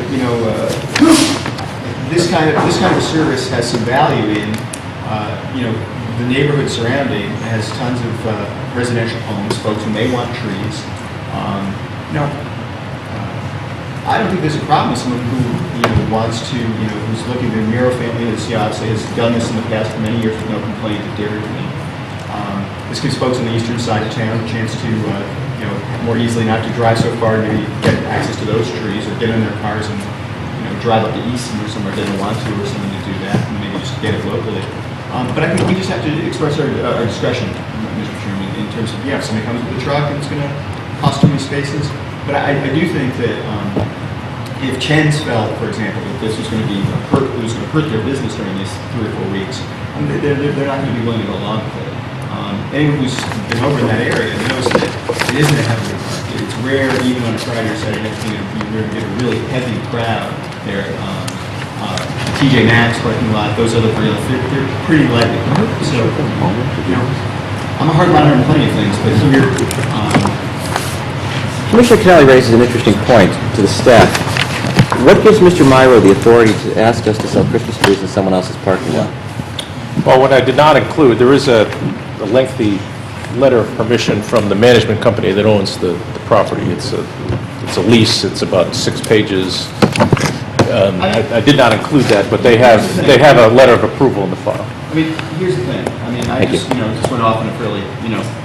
this kind of service has some value in, the neighborhood surrounding has tons of I don't think there's a problem with someone who, wants to, who's looking at a Miro family that's, obviously has done this in the past for many years with no complaint at Dairy Queen. This gives folks on the eastern side of town a chance to, more easily not to drive so far, maybe get access to those trees, or get in their cars and, drive up to Easton or somewhere they don't want to, or something to do that, and maybe just get it locally. But I think we just have to express our discretion, Mr. Chairman, in terms of, if somebody comes with a truck and it's going to cost too many spaces. But I do think that if Chen's felt, for example, that this was going to be it was going to hurt their business during these 3 or 4 weeks, they're not going to be willing to go along with it. Anyone who's been over in that area knows that it isn't a heavy market. It's rare, even on a Friday or Saturday afternoon, you're going to get a really heavy crowd there. TJ Maxx parking lot, those other they're pretty lightly. So, I'm a hardliner on plenty of things, but here, Commissioner Kennelly raises an interesting point to the staff. What gives Mr. Myro the authority to ask us to sell Christmas trees in someone else's parking lot? Well, what I did not include, there is a lengthy letter of permission from the management company that owns the property. It's a lease. It's about 6 pages. I did not include that, but they have a letter of approval in the file. I mean, here's the thing. I mean, I just went off on a fairly,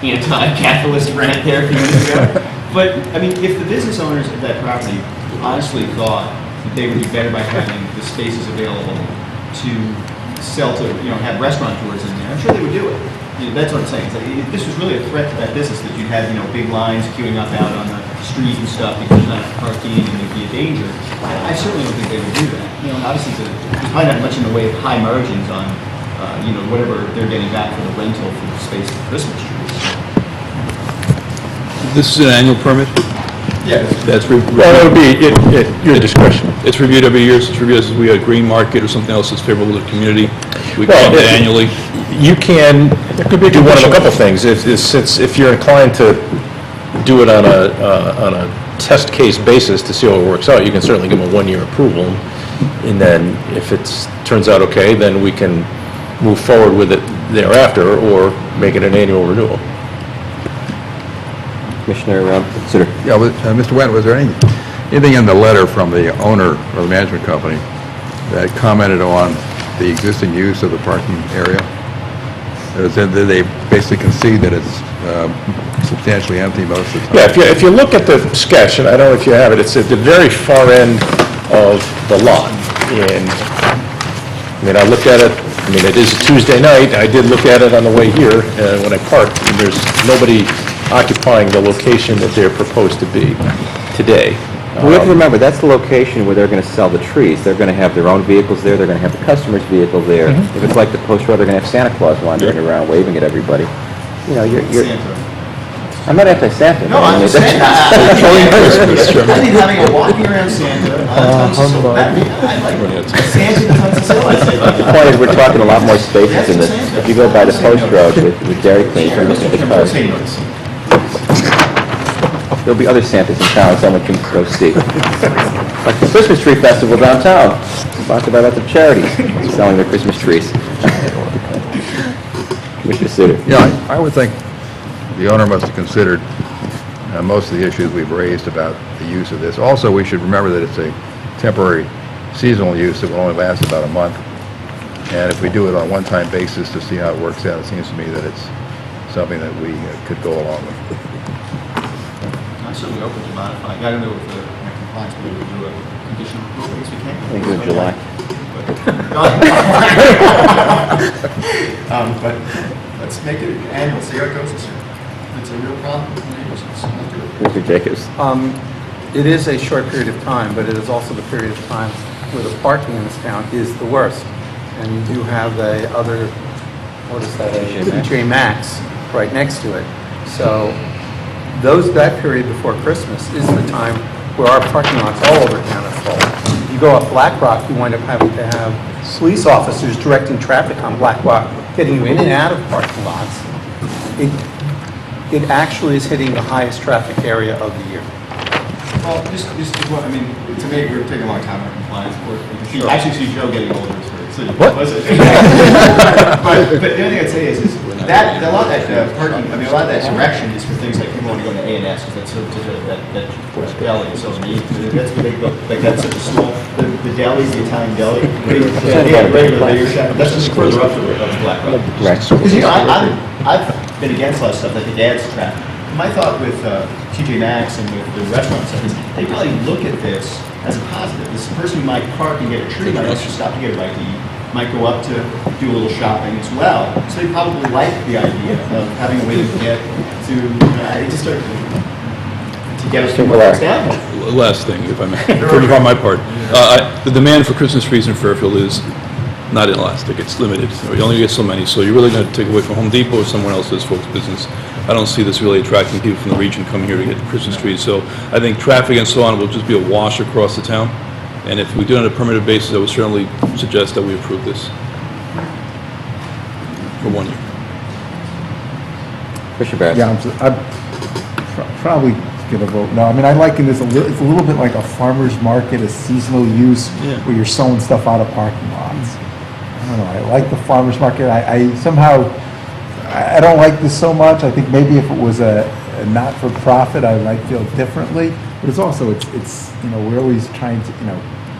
anti-capitalist rant there a few minutes ago. But, I mean, if the business owners of that property honestly thought that they would be better by having the spaces available to sell to, have restaurateurs in there, I'm sure they would do it. That's what I'm saying. If this was really a threat to that business, that you'd have, big lines queuing up out on the street and stuff because there's not parking and there'd be a danger, I certainly don't think they would do that. Obviously, there's probably not much in the way of high margins on, whatever they're getting back for the rental for the space for Christmas trees. This is an annual permit? Yeah. That's Well, it would be at your discretion. It's reviewed every year. It's reviewed as we had a green market or something else that's favorable to the community. We Well, come annually. You can do one of a couple things. If you're inclined to do it on a test case basis to see how it works out, you can certainly give them a 1-year approval. And then if it turns out okay, then we can move forward with it thereafter or make it an annual renewal. Commissioner Suter. Yeah, Mr. Wendt, was there anything in the letter from the owner or the management company that commented on the existing use of the parking area? Did they basically concede that it's substantially empty most of the time? Yeah, if you look at the sketch, and I don't know if you have it, it's at the very far end of the lot. And, I looked at it, it is a Tuesday night, I did look at it on the way here when I parked, and there's nobody occupying the location that they're proposed to be today. We have to remember, that's the location where they're going to sell the trees. They're going to have their own vehicles there. They're going to have the customer's vehicle there. If it's like the Post Road, they're going to have Santa Claus wandering around, waving at everybody. You're Santa. I'm not anti-Santa. No, I'm just saying. I think having a walking around Santa, I like Santa Tunsil. The point is, we're talking a lot more spaces in this. If you go by the Post Road with Dairy Queen, you're looking at the cars. There'll be other Santas in town someone can go see. Like the Christmas Tree Festival downtown, sponsored by lots of charities selling their Christmas trees. Commissioner Suter. Yeah, I would think the owner must have considered most of the issues we've raised about the use of this. Also, we should remember that it's a temporary seasonal use that will only last about a month. And if we do it on a one-time basis to see how it works out, it seems to me that it's something that we could go along with. I'm certainly open to modifying. I don't know if the compliance will do a conditional approval. I guess we can. I think it's in July. But let's make it annual, see how it goes this year. If it's a real problem, let's do it. Mr. Jacobs. It is a short period of time, but it is also the period of time where the parking in this town is the worst. And you do have the other, what is that, TJ Maxx right next to it. So that period before Christmas is the time where our parking lots all over town are full. If you go up Black Rock, you wind up having to have police officers directing traffic on Black Rock, getting you in and out of parking lots. It actually is hitting the highest traffic area of the year. Well, just what, to me, we're taking a long time on compliance, of course. You actually see Joe getting older, so what? but the only thing I'd say is that a lot of that parking, a lot of that direction is for things like people want to go to A&S because that's such that deli is so neat. That's what they go, like that's such a small, the deli's the Italian deli. They have regular bigger shop. That's just further up the Black Rock. Right. Because I've been against a lot of stuff that the adds traffic. My thought with TJ Maxx and with the restaurants is they probably look at this as a positive. This person who might park and get a treat might actually stop to get a bite to eat, might go up to do a little shopping as well. So they probably like the idea of having a way to get to, just start to get us to more down. Last thing, if I may, pretty on my part. The demand for Christmas trees in Fairfield is not inelastic, it's limited. You only get so many, so you're really going to take away from Home Depot or someone else's folks' business. I don't see this really attracting people from the region coming here to get Christmas trees. So I think traffic and so on will just be a wash across the town. And if we do it on a permanent basis, I would certainly suggest that we approve this for 1 year. Commissioner Barrett? Yeah, I'd probably give a vote no. I mean, I liken this, it's a little bit like a farmer's market, a seasonal use where you're selling stuff out of parking lots. I don't know, I like the farmer's market. I somehow, I don't like this so much. I think maybe if it was a not-for-profit, I might feel differently. But it's also, it's we're always trying to,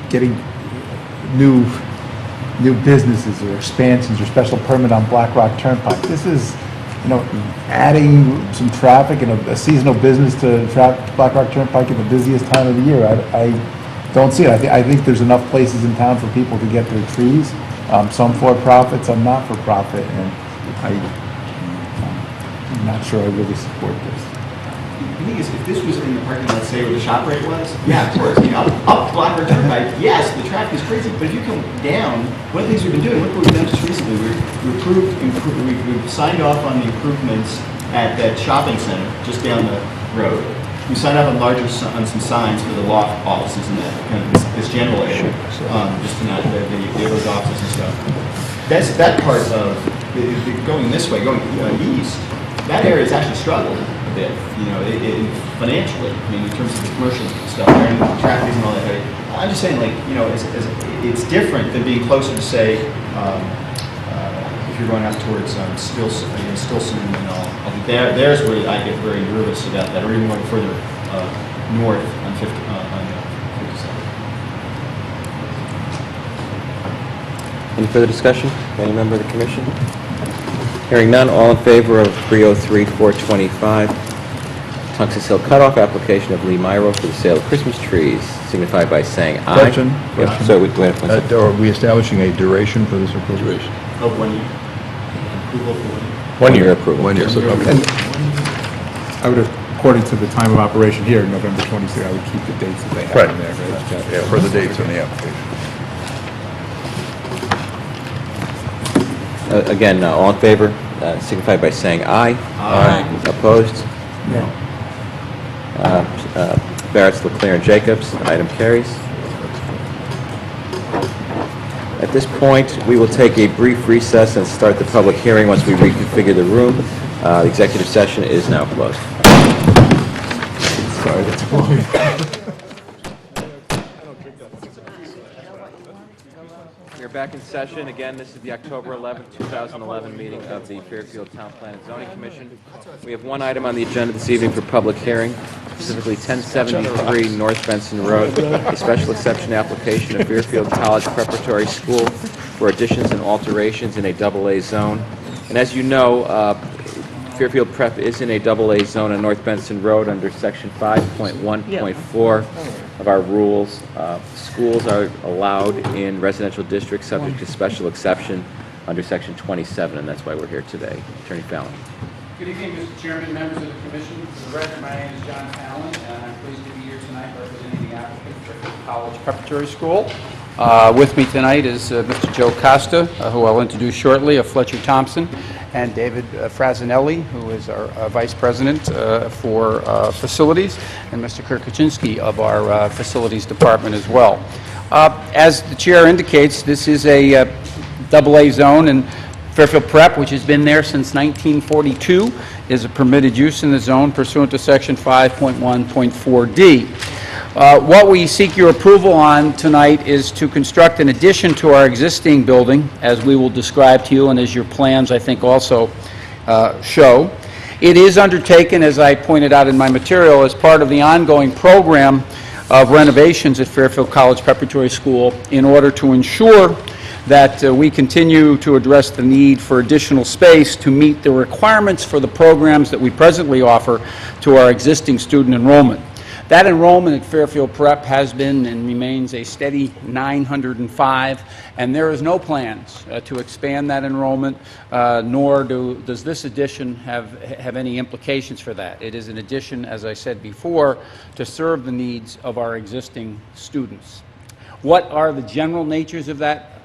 getting new businesses or expansions or special permit on Black Rock Turnpike. This is, adding some traffic and a seasonal business to Black Rock Turnpike at the busiest time of the year. I don't see it. I think there's enough places in town for people to get their trees. Some for-profit, some not-for-profit, and I'm not sure I really support this. The thing is, if this was in the parking lot, say, where the shop rate was, yeah, of course. Up Black Rock Turnpike, yes, the traffic is crazy. But if you come down, one of the things we've been doing, look what we've done just recently, we've signed off on the improvements at that shopping center just down the road. We signed off on some signs for the law offices in that kind of this general area, just to not the other offices and stuff. That part of going this way, going east. That area is actually struggling a bit, financially. I mean, in terms of the commercial stuff, and the traffic and all that. I'm just saying, it's different than being closer to, say, if you're going out towards Stilson and all. There's where I get very nervous about that, or even going further north on 57. Any further discussion? Any member of the commission? Hearing none, all in favor of 303-425, Tungus Hill Cutoff application of Lee Myro for the sale of Christmas trees, signify by saying aye. Question? Yeah, so Are we establishing a duration for this approval? Duration. Of 1 year. Approval for 1 year. 1 year approval. 1 year. So, okay. And I would, according to the time of operation here, November 26th, I would keep the dates that they have in there. Right? Yeah, for the dates on the application. Again, all in favor, signify by saying aye. Aye. Opposed? No. Barrett's, Leclerc, and Jacobs. Item carries. At this point, we will take a brief recess and start the public hearing once we reconfigure the room. The executive session is now closed. Sorry, that's We are back in session. Again, this is the October 11th, 2011 meeting of the Fairfield Town Plan and Zoning Commission. We have one item on the agenda this evening for public hearing, specifically 1073 North Benson Road, a special exception application of Fairfield College Preparatory School for additions and alterations in a AA zone. And as you know, Fairfield Prep is in a AA zone on North Benson Road under Section 5.1.4 of our rules. Schools are allowed in residential districts subject to special exception under Section 27, and that's why we're here today. Attorney Fallon. Good evening, Mr. Chairman, members of the Commission. For the record, my name is John Fallon, and I'm pleased to be here tonight representing the applicant for College Preparatory School. With me tonight is Mr. Joe Costa, who I'll introduce shortly, of Fletcher Thompson, and David Frasinelli, who is our Vice President for Facilities, and Mr. Kirk Kaczynski of our Facilities Department as well. As the Chair indicates, this is a AA zone, and Fairfield Prep, which has been there since 1942, is a permitted use in the zone pursuant to Section 5.1.4D. What we seek your approval on tonight is to construct an addition to our existing building, as we will describe to you and as your plans, I think, also show. It is undertaken, as I pointed out in my material, as part of the ongoing program of renovations at Fairfield College Preparatory School in order to ensure that we continue to address the need for additional space to meet the requirements for the programs that we presently offer to our existing student enrollment. That enrollment at Fairfield Prep has been and remains a steady 905, and there is no plans to expand that enrollment, nor does this addition have any implications for that. It is an addition, as I said before, to serve the needs of our existing students. What are the general natures of that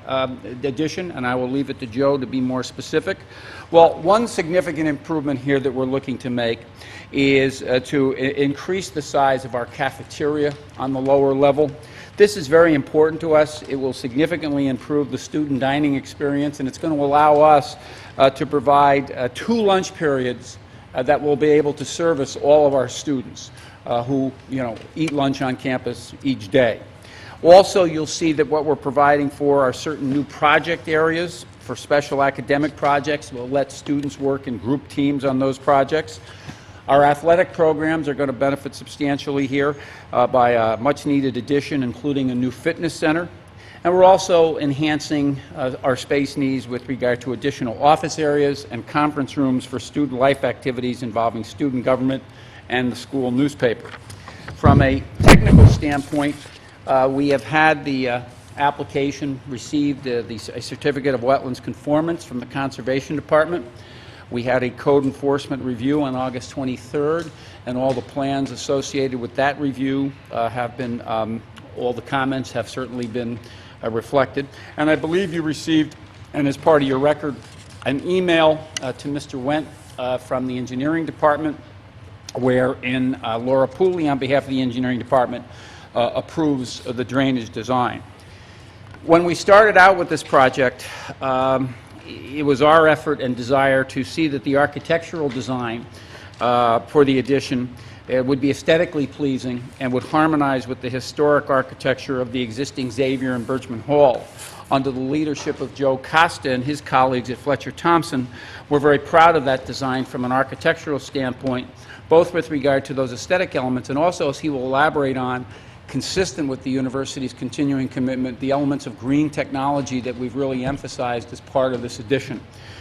addition? And I will leave it to Joe to be more specific. Well, one significant improvement here that we're looking to make is to increase the size of our cafeteria on the lower level. This is very important to us. It will significantly improve the student dining experience, and it's going to allow us to provide 2 lunch periods that will be able to service all of our students who, eat lunch on campus each day. Also, you'll see that what we're providing for are certain new project areas for special academic projects. We'll let students work in group teams on those projects. Our athletic programs are going to benefit substantially here by a much-needed addition, including a new fitness center. And we're also enhancing our space needs with regard to additional office areas and conference rooms for student life activities involving student government and the school newspaper. From a technical standpoint, we have had the application received a certificate of wetlands conformance from the Conservation Department. We had a code enforcement review on August 23rd, and all the plans associated with that review have been, all the comments have certainly been reflected. And I believe you received, and as part of your record, an email to Mr. Wendt from the Engineering Department, wherein Laura Pooley, on behalf of the Engineering Department, approves of the drainage design. When we started out with this project, it was our effort and desire to see that the architectural design for the addition would be aesthetically pleasing and would harmonize with the historic architecture of the existing Xavier and Birchman Hall. Under the leadership of Joe Costa and his colleagues at Fletcher Thompson, we're very proud of that design from an architectural standpoint, both with regard to those aesthetic elements and also, as he will elaborate on, consistent with the university's continuing commitment, the elements of green technology that we've really emphasized as part of this addition.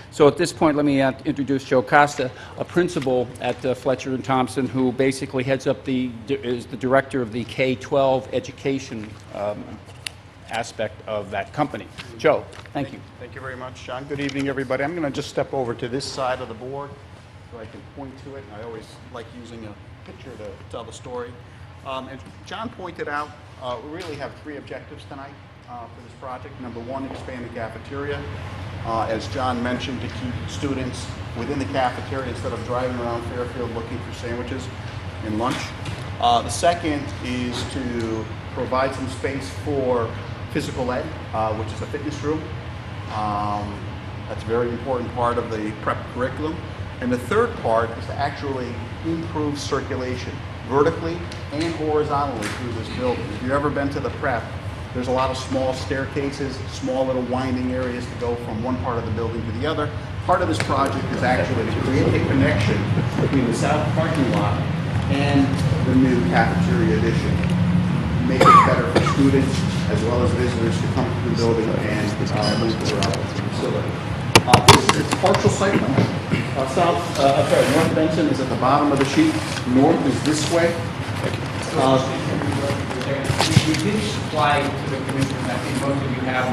So at this point, let me introduce Joe Costa, a principal at Fletcher & Thompson, who basically heads up is the director of the K-12 education aspect of that company. Joe, thank you. Thank you very much, John. Good evening, everybody. I'm going to just step over to this side of the board so I can point to it. I always like using a picture to tell the story. As John pointed out, we really have 3 objectives tonight for this project. Number 1, expand the cafeteria. As John mentioned, to keep students within the cafeteria instead of driving around Fairfield looking for sandwiches and lunch. The second is to provide some space for physical ed, which is a fitness room. That's a very important part of the prep curriculum. And the third part is to actually improve circulation vertically and horizontally through this building. If you've ever been to the prep, there's a lot of small staircases, small little winding areas to go from one part of the building to the other. Part of this project is actually to create a connection between the south parking lot and the new cafeteria addition. Make it better for students as well as visitors to come to the building and move throughout the facility. This is a partial site plan. North Benson is at the bottom of the sheet. North is this way. We did supply to the commission, I think most of you have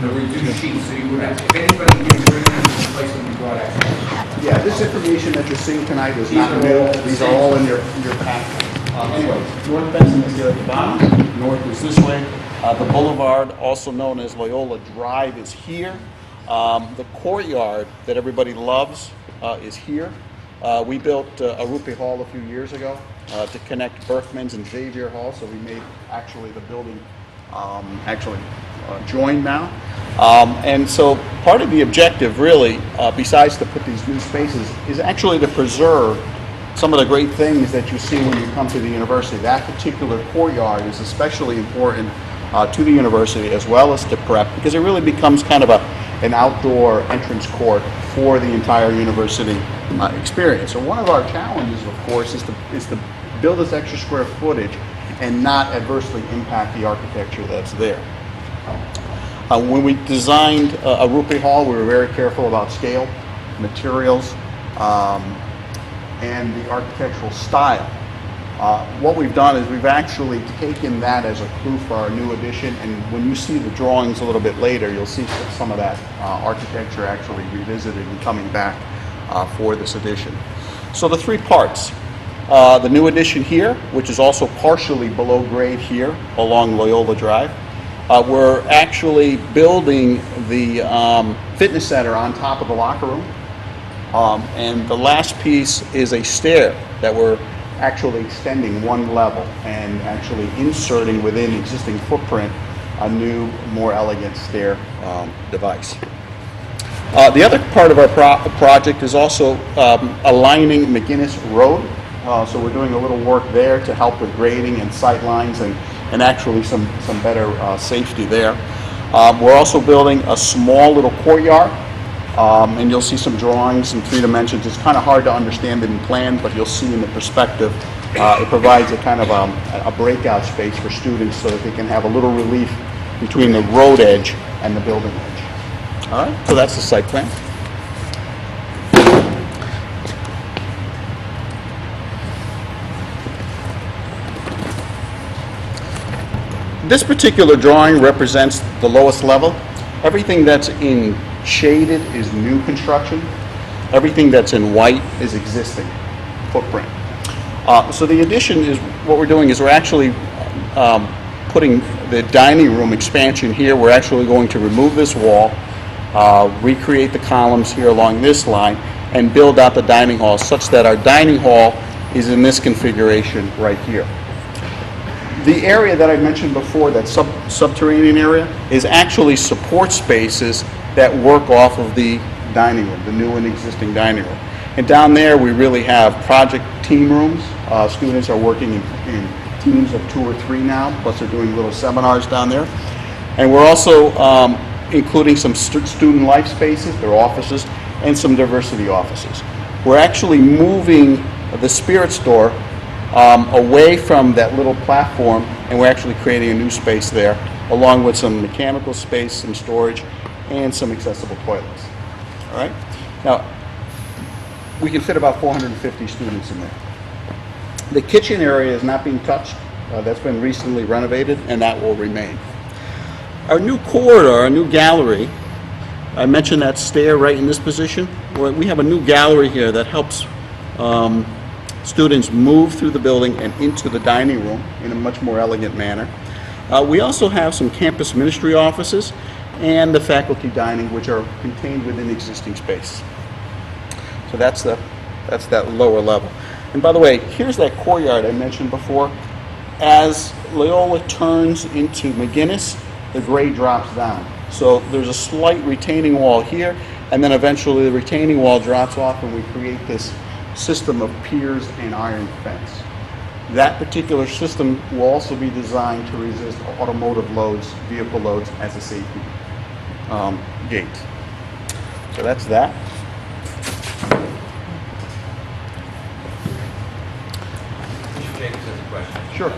the reduced sheet, so you would have, if anybody gives you a place that we brought out. Yeah, this information that you're seeing tonight is not new. These are all in your packet. Anyways, North Benson is here at the bottom. North is this way. The boulevard, also known as Loyola Drive, is here. The courtyard that everybody loves is here. We built Arupe Hall a few years ago to connect Berkman's and Xavier Hall, so we made actually the building joined now. And so part of the objective really, besides to put these new spaces, is actually to preserve some of the great things that you see when you come to the university. That particular courtyard is especially important to the university as well as to prep, because it really becomes kind of an outdoor entrance court for the entire university experience. So one of our challenges, of course, is to build this extra square footage and not adversely impact the architecture that's there. When we designed a Rupi Hall, we were very careful about scale, materials, and the architectural style. What we've done is we've actually taken that as a clue for our new addition, and when you see the drawings a little bit later, you'll see some of that architecture actually revisited and coming back for this addition. So the three parts. The new addition here, which is also partially below grade here along Loyola Drive. We're actually building the fitness center on top of the locker room. And the last piece is a stair that we're actually extending one level and actually inserting within existing footprint a new, more elegant stair device. The other part of our project is also aligning McGinnis Road. So we're doing a little work there to help with grading and sight lines and actually some better safety there. We're also building a small little courtyard. And you'll see some drawings in 3 dimensions. It's kind of hard to understand it in plan, but you'll see in the perspective, it provides a kind of a breakout space for students so that they can have a little relief between the road edge and the building edge. All right, so that's the site plan. This particular drawing represents the lowest level. Everything that's in shaded is new construction. Everything that's in white is existing footprint. So the addition is, what we're doing is we're actually putting the dining room expansion here. We're actually going to remove this wall, recreate the columns here along this line, and build out the dining hall such that our dining hall is in this configuration right here. The area that I mentioned before, that subterranean area, is actually support spaces that work off of the dining room, the new and existing dining room. And down there, we really have project team rooms. Students are working in teams of 2 or 3 now, plus they're doing little seminars down there. And we're also including some student life spaces, their offices, and some diversity offices. We're actually moving the Spirit Store away from that little platform, and we're actually creating a new space there, along with some mechanical space, some storage, and some accessible toilets. All right? Now, we can fit about 450 students in there. The kitchen area is not being touched. That's been recently renovated, and that will remain. Our new corridor, our new gallery, I mentioned that stair right in this position. We have a new gallery here that helps students move through the building and into the dining room in a much more elegant manner. We also have some campus ministry offices and the faculty dining, which are contained within existing space. So that's that lower level. And by the way, here's that courtyard I mentioned before. As Loyola turns into McGinnis, the grade drops down. So there's a slight retaining wall here, and then eventually the retaining wall drops off and we create this system of piers and iron fence. That particular system will also be designed to resist automotive loads, vehicle loads, as a safety gate. So that's that. Mr. Jacobs has a question. Sure.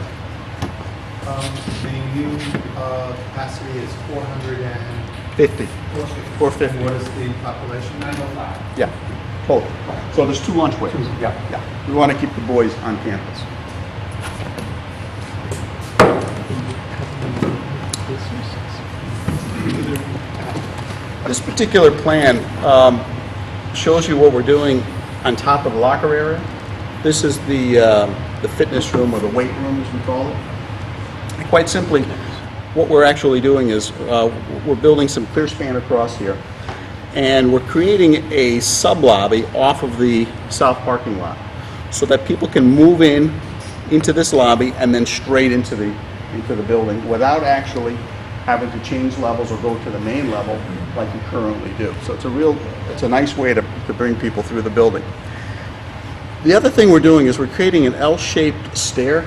The new capacity is 50. 450. 450. What is the population? 905. Yeah, total. So there's 2 lunchways. Yeah. We want to keep the boys on campus. This particular plan shows you what we're doing on top of the locker area. This is the fitness room, or the weight room as we call it. And quite simply, what we're actually doing is we're building some clear span across here, and we're creating a sub-lobby off of the south parking lot so that people can move into this lobby and then straight into the building without actually having to change levels or go to the main level like you currently do. So it's a nice way to bring people through the building. The other thing we're doing is we're creating an L-shaped stair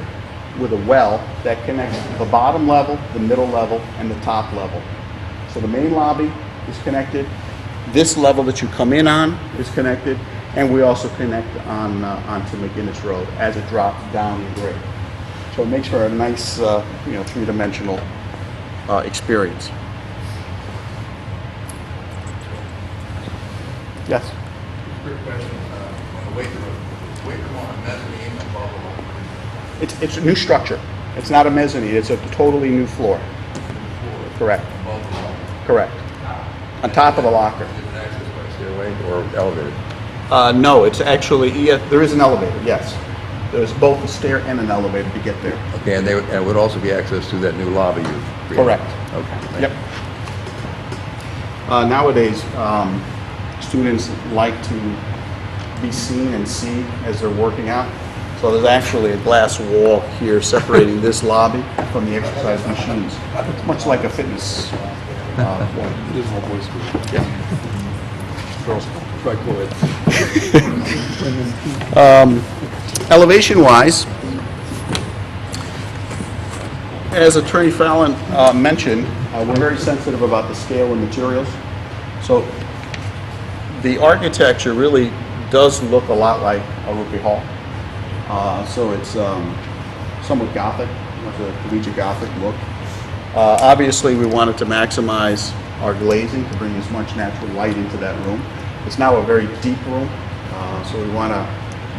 with a well that connects the bottom level, the middle level, and the top level. So the main lobby is connected. This level that you come in on is connected, And we also connect on onto McGinnis Road as it drops down in grade. So it makes for a nice, three-dimensional experience. Yes? Quick question, on the weight room on mezzanine above the locker. It's a new structure. It's not a mezzanine, it's a totally new floor. Correct. Above the locker. Correct. On top of the locker. Is it access by stairway or elevated? No, it's actually, yeah, there is an elevator, yes. There's both a stair and an elevator to get there. Okay, and it would also be access to that new lobby you created? Correct. Okay. thank Yep. you. Nowadays, students like to be seen and see as they're working out. So there's actually a glass wall here separating this lobby from the exercise machines. It's much like a fitness floor. It is all boys school. Yeah. Girls, try co-ed. Elevation-wise, as Attorney Fallon mentioned, we're very sensitive about the scale and materials. So the architecture really does look a lot like a Rupi Hall. So it's somewhat Gothic, like a collegiate Gothic look. Obviously, we wanted to maximize our glazing to bring as much natural light into that room. It's now a very deep room, so we want to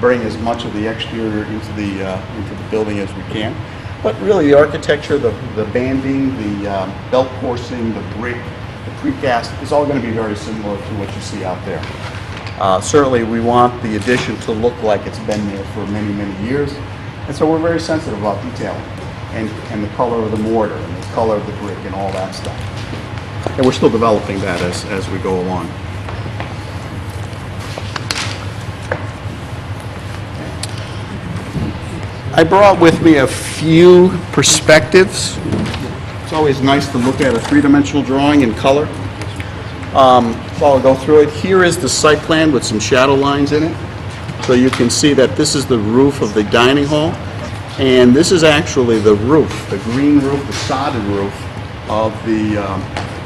bring as much of the exterior into the building as we can. But really, the architecture, the banding, the belt coursing, the brick, the precast is all going to be very similar to what you see out there. Certainly, we want the addition to look like it's been there for many, many years, and so we're very sensitive about detailing and the color of the mortar and the color of the brick and all that stuff. And we're still developing that as we go along. I brought with me a few perspectives. It's always nice to look at a three-dimensional drawing in color. So I'll go through it. Here is the site plan with some shadow lines in it. So you can see that this is the roof of the dining hall. And this is actually the roof, the green roof, the sodded roof of the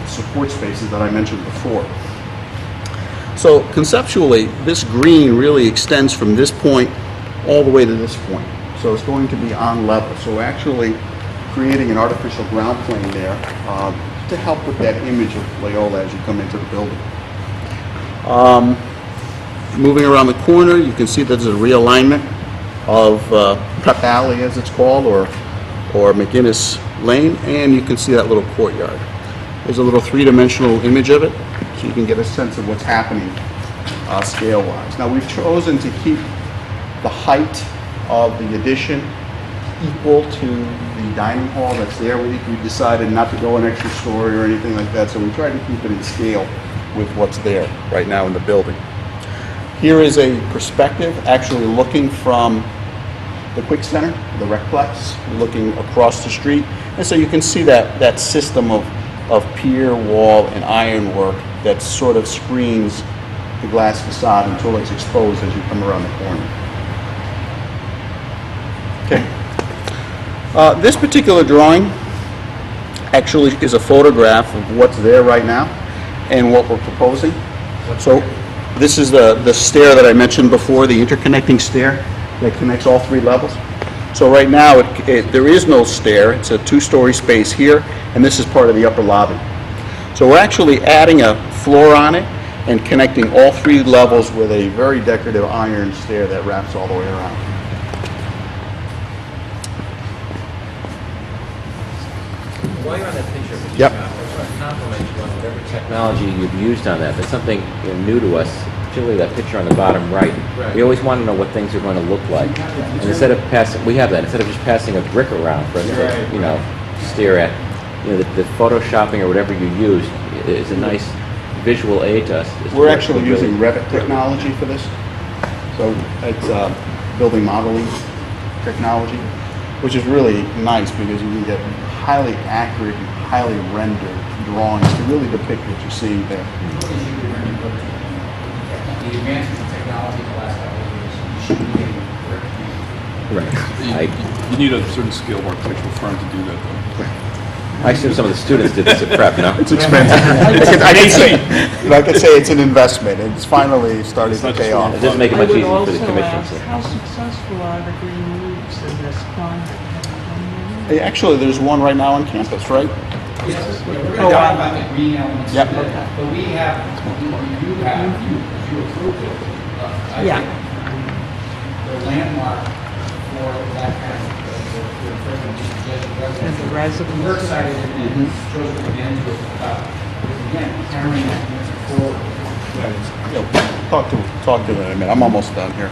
support spaces that I mentioned before. So conceptually, this green really extends from this point all the way to this point. So it's going to be on level. So we're actually creating an artificial ground plane there to help with that image of Loyola as you come into the building. Moving around the corner, you can see there's a realignment of Prep Alley, as it's called, or McGinnis Lane, and you can see that little courtyard. There's a little three-dimensional image of it, so you can get a sense of what's happening scale-wise. Now, we've chosen to keep the height of the addition equal to the dining hall that's there. We decided not to go an extra story or anything like that, so we tried to keep it in scale with what's there right now in the building. Here is a perspective actually looking from the Quick Center, the Recplex, looking across the street. And so you can see that system of pier, wall, and ironwork that sort of screens the glass facade until it's exposed as you come around the corner. Okay. This particular drawing actually is a photograph of what's there right now and what we're proposing. So this is the stair that I mentioned before, the interconnecting stair that connects all three levels. So right now there is no stair. It's a two-story space here, and this is part of the upper lobby. So we're actually adding a floor on it and connecting all three levels with a very decorative iron stair that wraps all the way around. While you're on that picture, Mr. Yep. Scott, I just want to compliment you on whatever technology you've used on that. That's something new to us, particularly that picture on the bottom right. We always want to know what things are going to look like. And instead of passing, we have that, instead of just passing a brick around for us to, stare at, the photoshopping or whatever you use is a nice visual aid to us. We're actually using Revit technology for this. So it's building modeling technology, which is really nice because you can get highly accurate and highly rendered drawings to really depict what you're seeing there. The advances in technology in the last couple of years, you should be getting Right. You need a certain scale of architectural firm to do that, though. I assume some of the students did this at prep, no? It's expensive. I can say it's an investment. It's finally starting to pay off. It doesn't make it much I would easier for the also commission. ask, so. how successful are the green roofs in this climate? Have you done Actually, there's one right now on campus, right? Yes, we're going to talk about the green elements. Yep. But we have, you approved it. I Yeah. think the landmark for that kind of, And the residents. we're excited and Joe's going to get into it about, again, carrying that forward. Talk to it in a minute. I'm almost done here.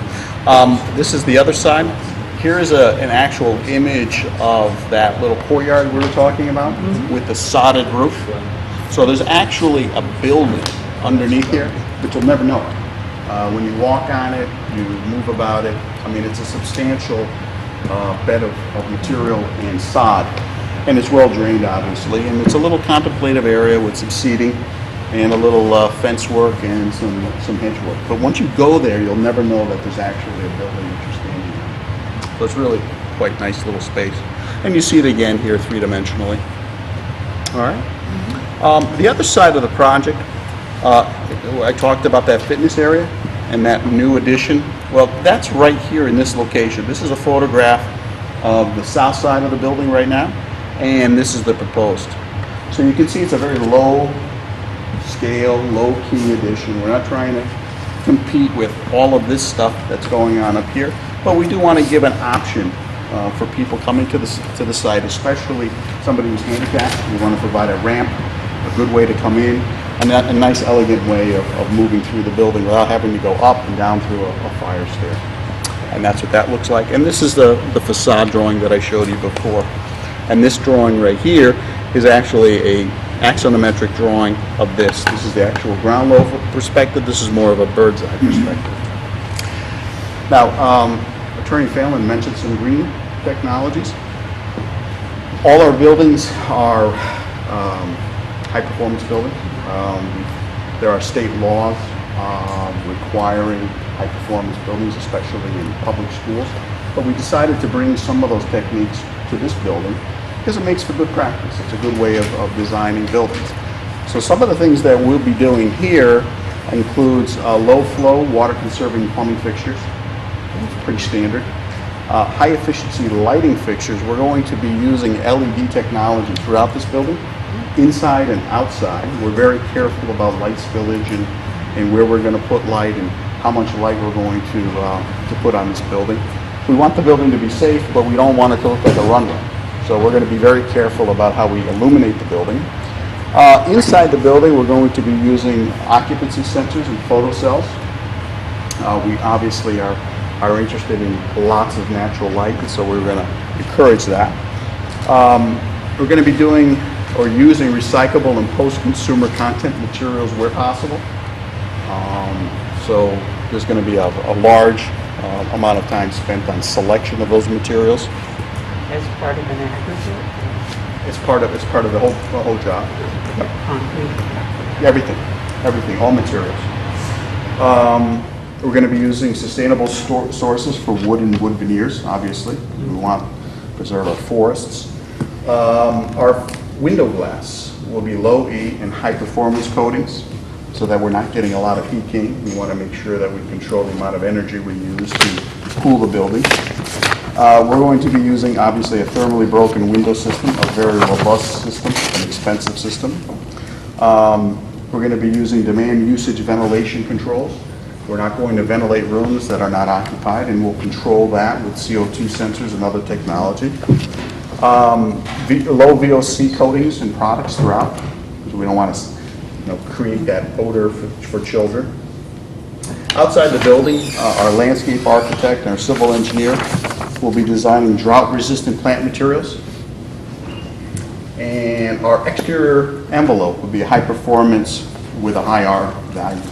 This is the other side. Here is an actual image of that little courtyard we were talking about with the sodded roof. So there's actually a building underneath here, but you'll never know it. When you walk on it, you move about it. I mean, it's a substantial bed of material and sod, and it's well drained, obviously. And it's a little contemplative area with some seating and a little fence work and some hedge work. But once you go there, you'll never know that there's actually a building that you're standing in. So it's really quite nice little space. And you see it again here three-dimensionally. All right. The other side of the project, I talked about that fitness area and that new addition. Well, that's right here in this location. This is a photograph of the south side of the building right now, and this is the proposed. So you can see it's a very low scale, low key addition. We're not trying to compete with all of this stuff that's going on up here, but we do want to give an option for people coming to the site, especially somebody who's handicapped. We want to provide a ramp, a good way to come in, and a nice, elegant way of moving through the building without having to go up and down through a fire stair. And that's what that looks like. And this is the facade drawing that I showed you before. And this drawing right here is actually a axonometric drawing of this. This is the actual ground level perspective. This is more of a bird's eye perspective. Now, Attorney Phelan mentioned some green technologies. All our buildings are high-performance buildings. There are state laws requiring high-performance buildings, especially in public schools. But we decided to bring some of those techniques to this building because it makes for good practice. It's a good way of designing buildings. So some of the things that we'll be doing here includes low-flow, water-conserving plumbing fixtures. It's pretty standard. High-efficiency lighting fixtures. We're going to be using LED technology throughout this building, inside and outside. We're very careful about light spillage and where we're going to put light and how much light we're going to put on this building. We want the building to be safe, but we don't want it to look like a runway. So we're going to be very careful about how we illuminate the building. Inside the building, we're going to be using occupancy sensors and photo cells. We obviously are interested in lots of natural light, and so we're going to encourage that. We're going to be doing or using recyclable and post-consumer content materials where possible. So there's going to be a large amount of time spent on selection of those materials. As part of an aggregate? It's part of the whole job. Concrete? Everything, all materials. We're going to be using sustainable sources for wood and wood veneers, obviously. We want to preserve our forests. Our window glass will be low E and high performance coatings so that we're not getting a lot of heat gain. We want to make sure that we control the amount of energy we use to cool the building. We're going to be using, obviously, a thermally broken window system, a very robust system, an expensive system. We're going to be using demand usage ventilation controls. We're not going to ventilate rooms that are not occupied, and we'll control that with CO2 sensors and other technology. Low VOC coatings and products throughout, because we don't want to create that odor for children. Outside the building, our landscape architect and our civil engineer will be designing drought-resistant plant materials. And our exterior envelope will be a high performance with a high R value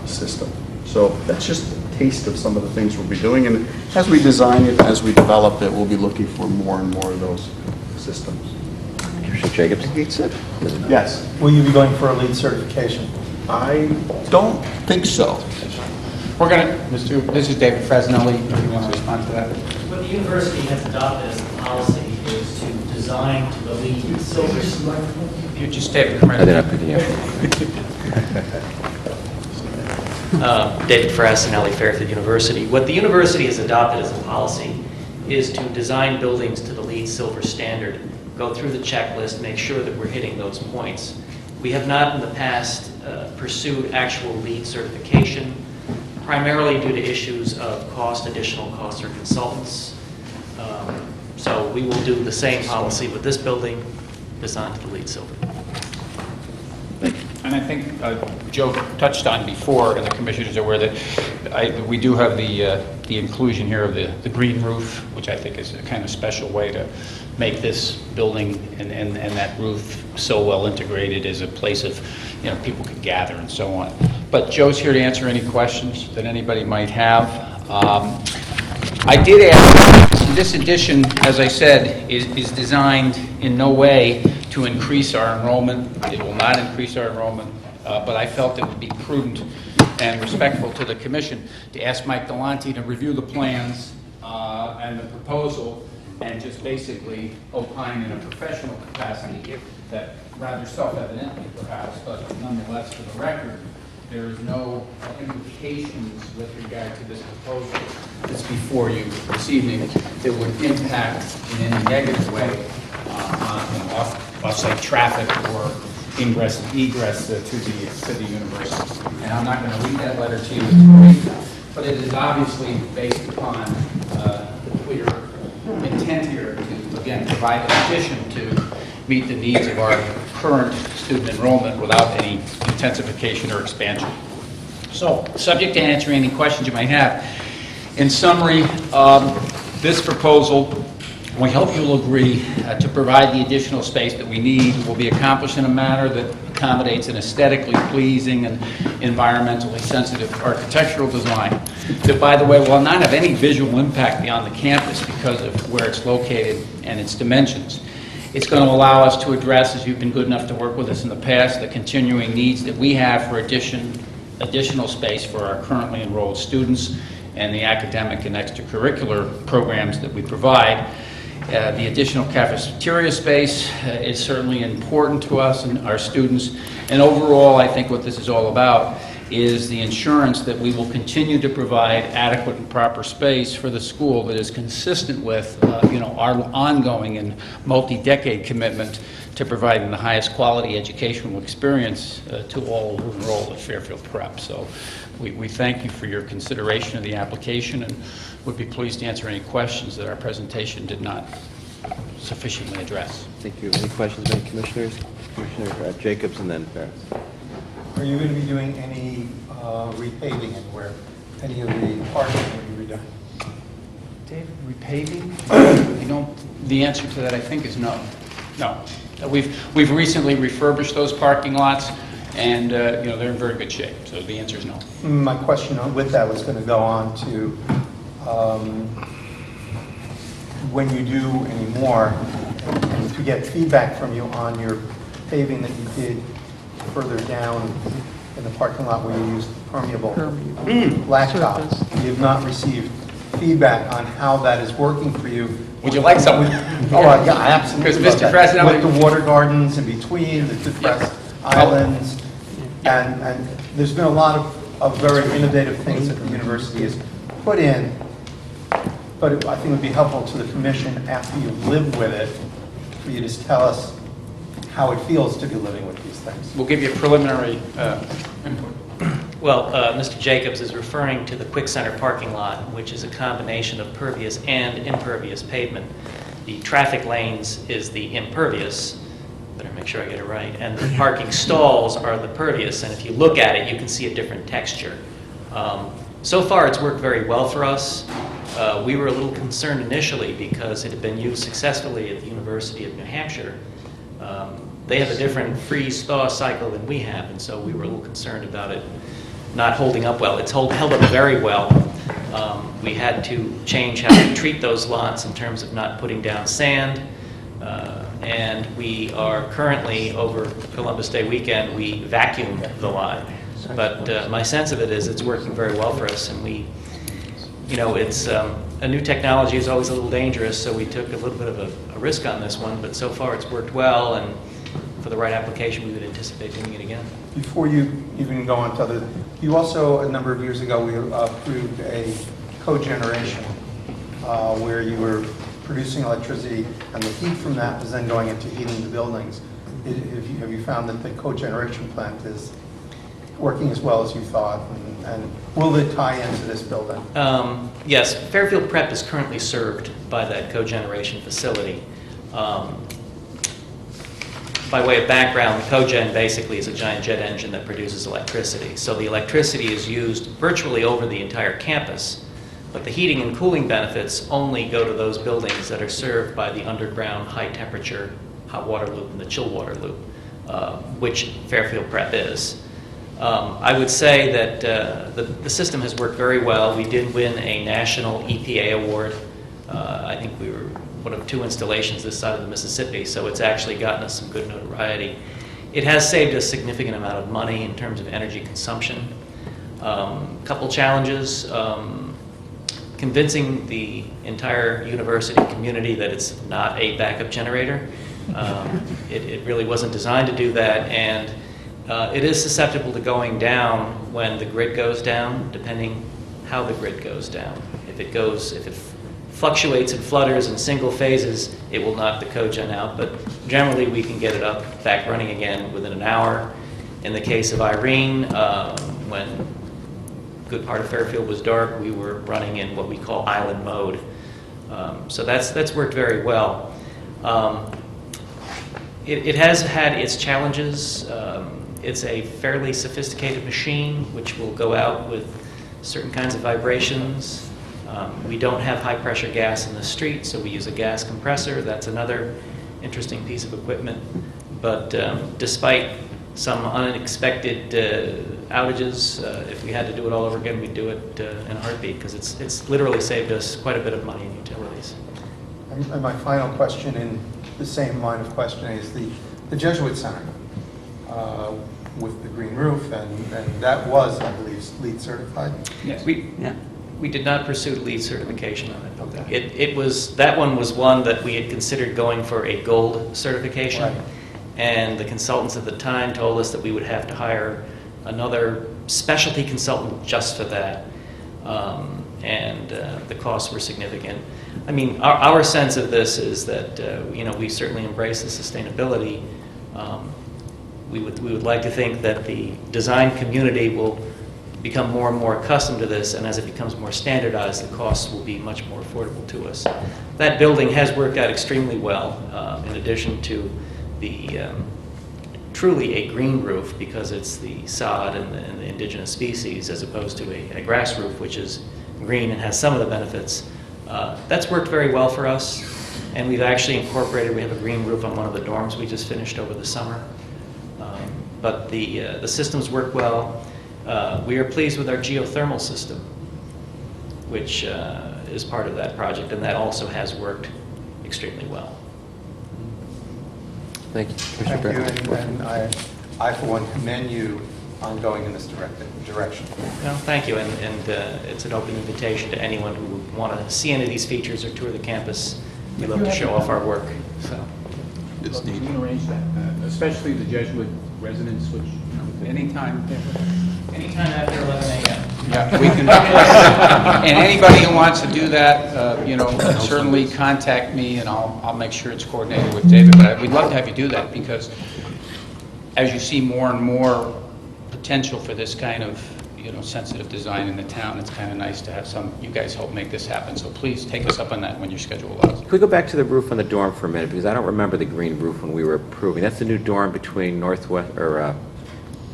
system. So that's just a taste of some of the things we'll be doing. And as we design it, as we develop it, we'll be looking for more and more of those systems. Commissioner Jacobs? That's it. Yes. Will you be going for a LEED certification? I don't think so. We're going to, this is David Fresnelli, if you want to respond to that. What the university has adopted as a policy is to design to the lead silver. You just stay with I did not pick it up. David Frassinelli, Fairfield University. What the university has adopted as a policy is to design buildings to the LEED Silver standard, go through the checklist, make sure that we're hitting those points. We have not in the past pursued actual LEED certification, primarily due to issues of cost, additional costs, or consultants. So we will do the same policy with this building, designed to the LEED Silver. And I think Joe touched on before, and the commissioners are aware that we do have the inclusion here of the green roof, which I think is a kind of special way to make this building and that roof so well integrated as a place of, people can gather and so on. But Joe's here to answer any questions that anybody might have. I did ask, this addition, as I said, is designed in no way to increase our enrollment. It will not increase our enrollment, but I felt it would be prudent and respectful to the commission to ask Mike Delonte to review the plans and the proposal and just basically opine in a professional capacity that, rather self-evidently perhaps, but nonetheless for the record, there is no implications with regard to this proposal that's before you this evening that would impact in any negative way on off-site traffic or ingress and egress to the university. And I'm not going to read that letter to you, but it is obviously based upon the clear intent here to, again, provide an addition to meet the needs of our current student enrollment without any intensification or expansion. So, subject to answering any questions you might have. In summary, this proposal, we hope you'll agree to provide the additional space that we need will be accomplished in a manner that accommodates an aesthetically pleasing and environmentally sensitive architectural design that, by the way, will not have any visual impact beyond the campus because of where it's located and its dimensions. It's going to allow us to address, as you've been good enough to work with us in the past, the continuing needs that we have for additional space for our currently enrolled students and the academic and extracurricular programs that we provide. The additional cafeteria space is certainly important to us and our students. And overall, I think what this is all about is the assurance that we will continue to provide adequate and proper space for the school that is consistent with our ongoing and multi-decade commitment to providing the highest quality educational experience to all who enroll at Fairfield Prep. So we thank you for your consideration of the application and would be pleased to answer any questions that our presentation did not sufficiently address. Thank you. Any questions by any commissioners? Commissioner Jacobs and then Ferris. Are you going to be doing any repaving anywhere? Any of the parking will be redone? David, repaving? The answer to that, I think, is no. No. We've recently refurbished those parking lots, and they're in very good shape. So the answer is no. My question with that was going to go on to when you do any more, and to get feedback from you on your paving that you did further down in the parking lot where you used permeable blacktop. You have not received feedback on how that is working for you. Would you like some? Yeah, absolutely. Because Mr. President, with the water gardens in between, the depressed islands, and there's been a lot of very innovative things that the university has put in, but I think it would be helpful to the commission after you live with it, for you to tell us how it feels to be living with these things. We'll give you a preliminary input. Well, Mr. Jacobs is referring to the Quick Center parking lot, which is a combination of pervious and impervious pavement. The traffic lanes is the impervious, better make sure I get it right, and the parking stalls are the pervious, and if you look at it, you can see a different texture. So far, it's worked very well for us. We were a little concerned initially because it had been used successfully at the University of New Hampshire. They have a different freeze-thaw cycle than we have, and so we were a little concerned about it not holding up well. It's held up very well. We had to change how we treat those lots in terms of not putting down sand, and we are currently, over Columbus Day weekend, we vacuumed the lot. But my sense of it is it's working very well for us, and we, it's A new technology is always a little dangerous, so we took a little bit of a risk on this one, but so far it's worked well, and for the right application, we would anticipate doing it again. Before you even go on to other, you also, a number of years ago, we approved a cogeneration where you were producing electricity, and the heat from that was then going into heating the buildings. Have you found that the cogeneration plant is working as well as you thought, and will it tie into this building? Yes, Fairfield Prep is currently served by that cogeneration facility. By way of background, cogen basically is a giant jet engine that produces electricity. So the electricity is used virtually over the entire campus, but the heating and cooling benefits only go to those buildings that are served by the underground high-temperature hot water loop and the chill water loop, which Fairfield Prep is. I would say that the system has worked very well. We did win a national EPA award. I think we were one of 2 installations this side of the Mississippi, so it's actually gotten us some good notoriety. It has saved us a significant amount of money in terms of energy consumption. Couple challenges. Convincing the entire university community that it's not a backup generator. It really wasn't designed to do that, and it is susceptible to going down when the grid goes down, depending how the grid goes down. If it fluctuates and flutters in single phases, it will knock the cogen out, but generally we can get it back running again within an hour. In the case of Irene, when a good part of Fairfield was dark, we were running in what we call island mode. So that's worked very well. It has had its challenges. It's a fairly sophisticated machine which will go out with certain kinds of vibrations. We don't have high pressure gas in the street, so we use a gas compressor. That's another interesting piece of equipment. But despite some unexpected outages, if we had to do it all over again, we'd do it in a heartbeat, because it's literally saved us quite a bit of money in utilities. And my final question in the same line of questioning is the Jesuit Center with the green roof, and that was, I believe, LEED certified? Yes. We did not pursue LEED certification on it. Okay. That one was one that we had considered going for a gold certification. Right. And the consultants at the time told us that we would have to hire another specialty consultant just for that. The costs were significant. I mean, our sense of this is that we certainly embrace the sustainability. We would like to think that the design community will become more and more accustomed to this, and as it becomes more standardized, the costs will be much more affordable to us. That building has worked out extremely well, in addition to the truly a green roof, because it's the sod and the indigenous species, as opposed to a grass roof, which is green and has some of the benefits. That's worked very well for us, and we've actually incorporated, we have a green roof on one of the dorms we just finished over the summer. But the systems work well. We are pleased with our geothermal system, which is part of that project, and that also has worked extremely well. Thank you. Thank you, and I, for one, commend you on going in this direction. No, thank you, and it's an open invitation to anyone who would want to see any of these features or tour the campus. We love to show off our work. So. It's neat. We can arrange that, especially the Jesuit residents, which anytime. Anytime after 11 a.m. Yeah, we can. And anybody who wants to do that, certainly contact me, and I'll make sure it's coordinated with David. But we'd love to have you do that, because as you see more and more potential for this kind of sensitive design in the town, it's kind of nice to have you guys help make this happen. So please take us up on that when your schedule allows. Can we go back to the roof on the dorm for a minute, because I don't remember the green roof when we were approving. That's the new dorm between Northwest, or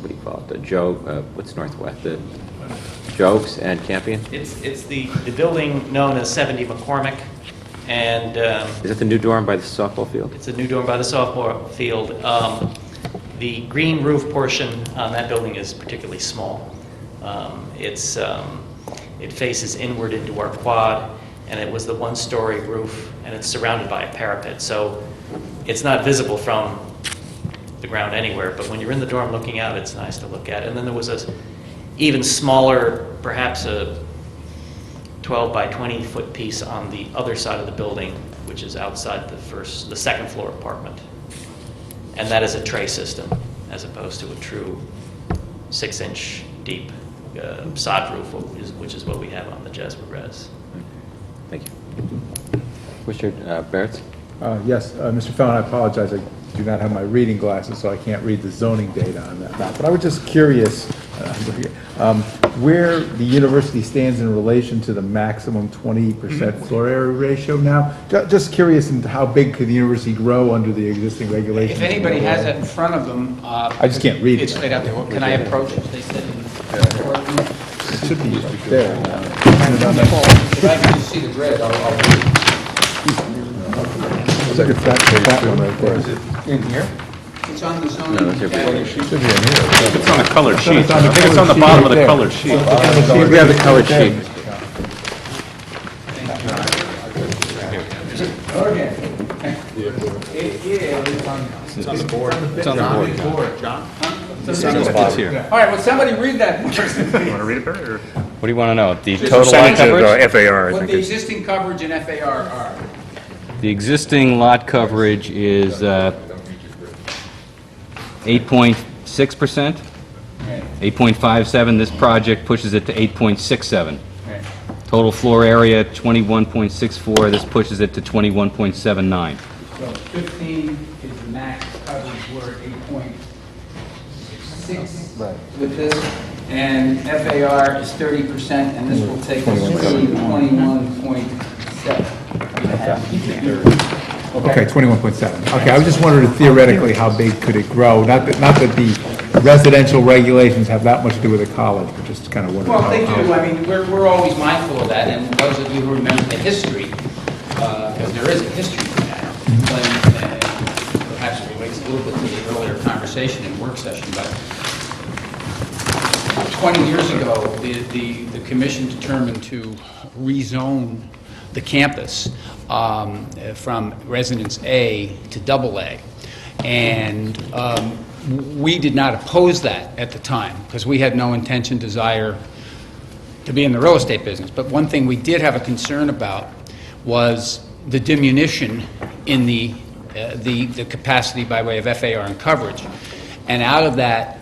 what do you call it? What's Northwest? The Jokes and Campion? It's the building known as 70 McCormick, and is it the new dorm by the softball field? It's a new dorm by the softball field. The green roof portion on that building is particularly small. It faces inward into our quad, and it was the one-story roof, and it's surrounded by a parapet, so it's not visible from the ground anywhere, but when you're in the dorm looking out, it's nice to look at. And then there was a even smaller, perhaps a 12 by 20 foot piece on the other side of the building, which is outside the second floor apartment. And that is a tray system, as opposed to a true 6-inch deep sod roof, which is what we have on the Jasper Res. Thank you. Commissioner Barrett? Yes, Mr. Fallon, I apologize. I do not have my reading glasses, so I can't read the zoning data on that map. But I was just curious where the university stands in relation to the maximum 20% floor area ratio now. Just curious into how big could the university grow under the existing regulations? If anybody has that in front of them... I just can't read it. It's right out there. Can I approach it? They said It should be right there. if I can just see the grid, I'll read it. It's that one right there. In here? It's on the zoning. No, sheet. should be in here. It's on the colored sheet. I think it's on the bottom of the colored sheet. We have the colored sheet. It's on the board. It's on the board. John. It's here. All right, well, somebody read that. You want to read it, Barry, or? What do you want to know? The Just total lot percentage of, coverage? FAR, I What think the it's. existing coverage and FAR are. The existing lot coverage is 8.6%, 8.57. This project pushes it to 8.67. Right. Total floor area, 21.64. This pushes it to 21.79. So 15 is the max coverage, we're at 8.6 with this, and FAR is 30%, and this will take us to 21.7. Okay, 21.7. Okay, I was just wondering theoretically how big could it grow? Not that the residential regulations have that much to do with the college, but just kind of wondering Well, they how. do, I mean, we're always mindful of that, and those of you who remember the history, because there is a history to that, when, perhaps it relates a little bit to the earlier conversation in work session, but 20 years ago, the commission determined to rezone the campus from Residence A to AA. And we did not oppose that at the time, because we had no intention, desire to be in the real estate business. But one thing we did have a concern about was the diminution in the capacity by way of FAR and coverage. And out of that,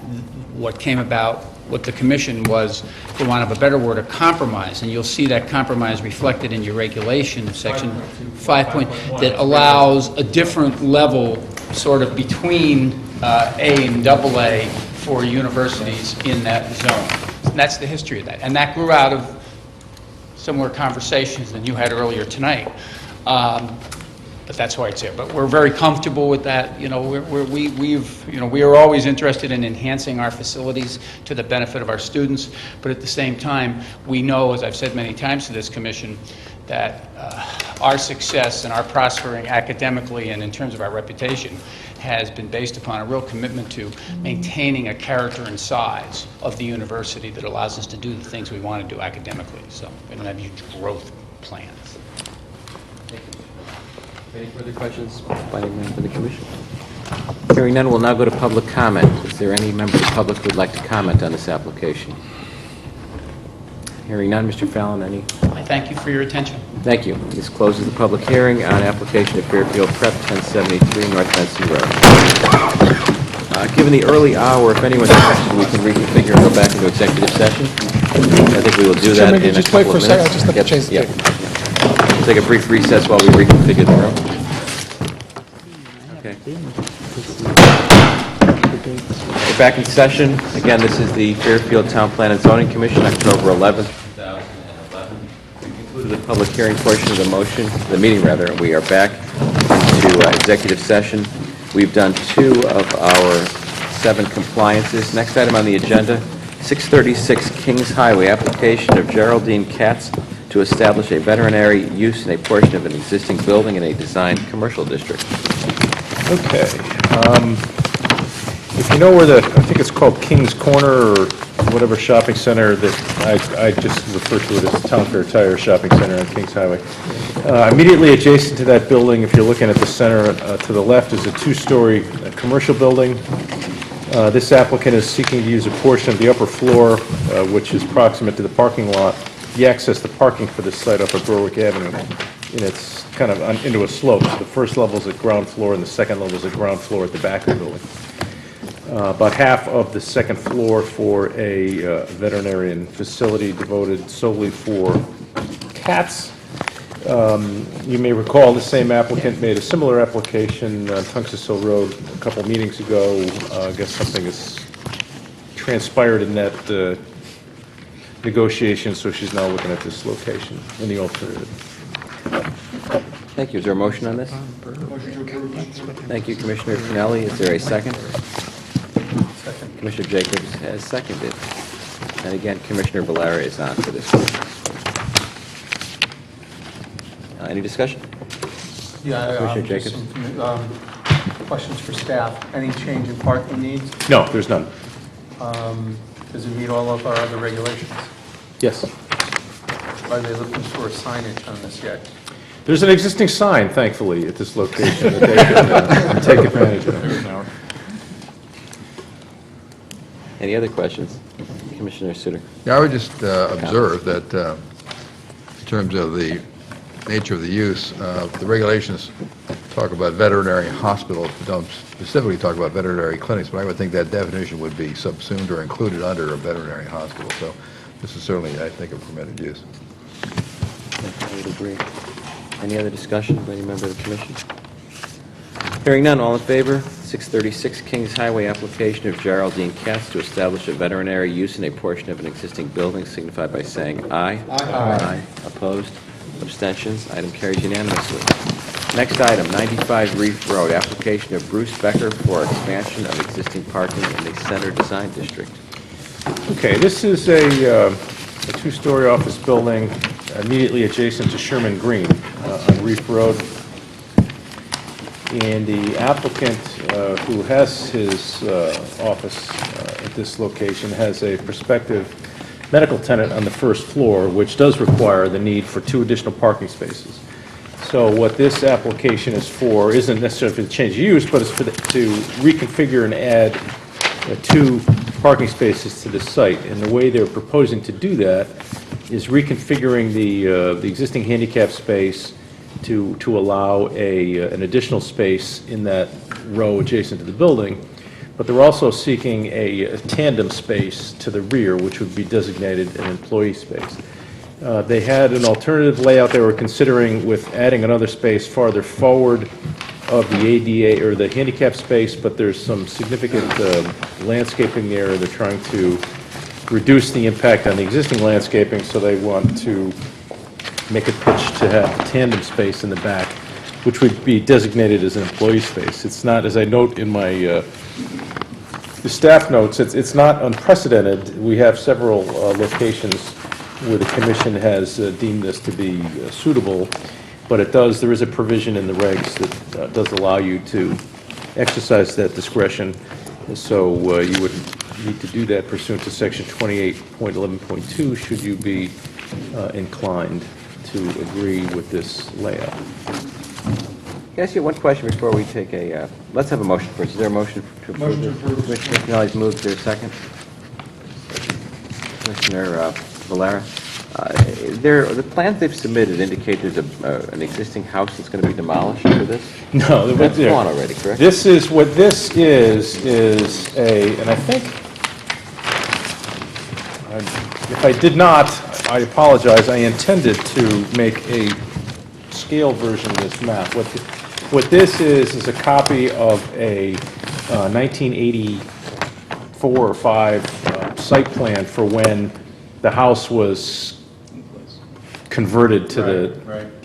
what came about, what the commission was, for want of a better word, a compromise. And you'll see that compromise reflected in your regulation, section 5 point, that allows a different level sort of between A and AA for universities in that zone. And that's the history of that. And that grew out of similar conversations than you had earlier tonight. But that's why it's there. But we're very comfortable with that. You know, we are always interested in enhancing our facilities to the benefit of our students. But at the same time, we know, as I've said many times to this commission, that our success and our prospering academically and in terms of our reputation has been based upon a real commitment to maintaining a character and size of the university that allows us to do the things we want to do academically. So we don't have huge growth plans. Any further questions by any member of the commission? Hearing none, we'll now go to public comment. Is there any member of the public who would like to comment on this application? Hearing none, Mr. Fallon, any? I thank you for your attention. Thank you. This closes the public hearing on application of Fairfield Prep 1073 North Benson Road. Given the early hour, if anyone's interested, we can reconfigure and go back into executive session. I think we will do that in a just wait couple for of a second, minutes. I'll just have to change the Yep. tape. We'll take a brief recess while we reconfigure the room. Okay. We're back in session. Again, this is the Fairfield Town Plan and Zoning Commission, October 11th, 2011. We concluded the public hearing portion of the meeting rather, and we are back to executive session. We've done 2 of our 7 compliances. Next item on the agenda, 636 Kings Highway, application of Geraldine Katz to establish a veterinary use in a portion of an existing building in a designed commercial district. Okay. If you know where I think it's called King's Corner or whatever shopping center that I just refer to it as Town Fair Tire Shopping Center on Kings Highway. Immediately adjacent to that building, if you're looking at the center to the left, is a 2-story commercial building. This applicant is seeking to use a portion of the upper floor, which is proximate to the parking lot, the access, the parking for this site up at Berwick Avenue, and it's kind of into a slope. So the first level is at ground floor, and the second level is at ground floor at the back of the building. About half of the second floor for a veterinarian facility devoted solely for cats. You may recall the same applicant made a similar application on Tungus Hill Road a couple meetings ago. I guess something has transpired in that negotiation, so she's now looking at this location in the alternative. Thank you. Is there a motion on this? Motion to approve. Thank you, Commissioner Pinelli. Is there a second? Second. Commissioner Jacobs has seconded. And again, Commissioner Valera is on for this. Any discussion? Yeah, Commissioner just Jacobs? some questions for staff. Any change in parking needs? No, there's none. Does it meet all of our other regulations? Yes. Are they looking for signage on this yet? There's an existing sign, thankfully, at this location that they can take advantage of. Any other questions? Commissioner Sutter. Yeah, I would just observe that in terms of the nature of the use, the regulations talk about veterinary hospitals, don't specifically talk about veterinary clinics, but I would think that definition would be subsumed or included under a veterinary hospital. So this is certainly, I think, a permitted use. I would agree. Any other discussion by any member of the commission? Hearing none, all in favor? 636 Kings Highway, application of Geraldine Katz to establish a veterinary use in a portion of an existing building, signify by saying aye. Aye. Opposed? Abstentions? Item carries unanimously. Next item, 95 Reef Road, application of Bruce Becker for expansion of existing parking in the Center Design District. Okay, this is a two-story office building immediately adjacent to Sherman Green on Reef Road. And the applicant, who has his office at this location, has a prospective medical tenant on the first floor, which does require the need for 2 additional parking spaces. So what this application is for isn't necessarily for the change of use, but it's for to reconfigure and add 2 parking spaces to the site. And the way they're proposing to do that is reconfiguring the existing handicap space to allow an additional space in that row adjacent to the building. But they're also seeking a tandem space to the rear, which would be designated an employee space. They had an alternative layout they were considering with adding another space farther forward of the ADA or the handicap space, but there's some significant landscaping there. They're trying to reduce the impact on the existing landscaping, so they want to make a pitch to have the tandem space in the back, which would be designated as an employee space. It's not, as I note in my the staff notes, it's not unprecedented. We have several locations where the commission has deemed this to be suitable, but there is a provision in the regs that does allow you to exercise that discretion. So you would need to do that pursuant to section 28.11.2 should you be inclined to agree with this layout. Can I ask you one question before we take a, let's have a motion first. Is there a motion to approve? Motion to approve. Commissioner Pinelli's moved. Is there a second? Commissioner Valera? The plans they've submitted indicate there's an existing house that's going to be demolished for this? No. That's gone already, correct? This is, what this is and I think, if I did not, I apologize, I intended to make a scale version of this map. What this is a copy of a 1984 or 5 site plan for when the house was converted to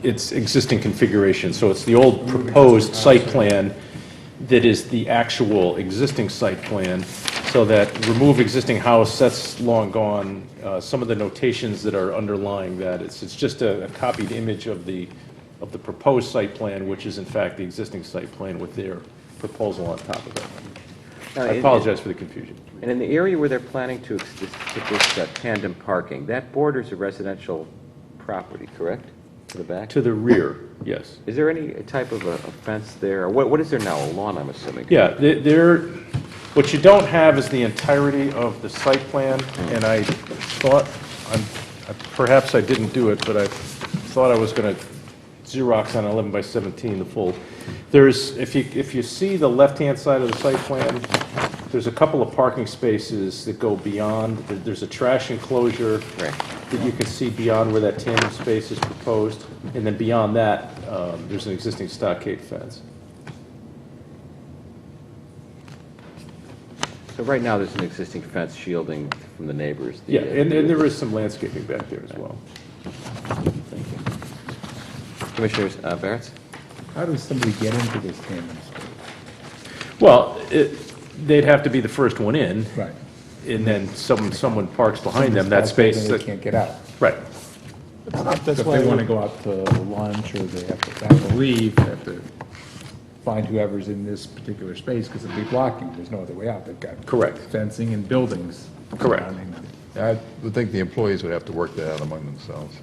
its existing configuration. So it's the old proposed site plan that is the actual existing site plan. So that remove existing house, that's long gone. Some of the notations that are underlying that, it's just a copied image of the proposed site plan, which is in fact the existing site plan with their proposal on top of it. Now, I apologize for the confusion. And in the area where they're planning to put this tandem parking, that borders a residential property, correct? To the back? To the rear, yes. Is there any type of a fence there? What is there now? A lawn, I'm assuming? Yeah, what you don't have is the entirety of the site plan, and I thought, I perhaps I didn't do it, but I thought I was going to Xerox on 11 by 17, the full. There's, if you see the left-hand side of the site plan, there's a couple of parking spaces that go beyond. There's a trash enclosure that you can see beyond where that tandem space is proposed. And then beyond that, there's an existing stockade fence. So right now, there's an existing fence shielding from the neighbors. Yeah, and there is some landscaping back there as well. Thank you. Commissioners Barrett? How does somebody get into this tandem space? Well, they'd have to be the first one in. Right. And then someone parks behind them, that Somebody's space. parked there, they can't get out. Right. So if they want to go out to lunch, or they have to leave, they have to find whoever's in this particular space, because it'll be blocking, there's no other way out. They've got Correct. fencing and buildings. Correct. surrounding them. I would think the employees would have to work that out among themselves.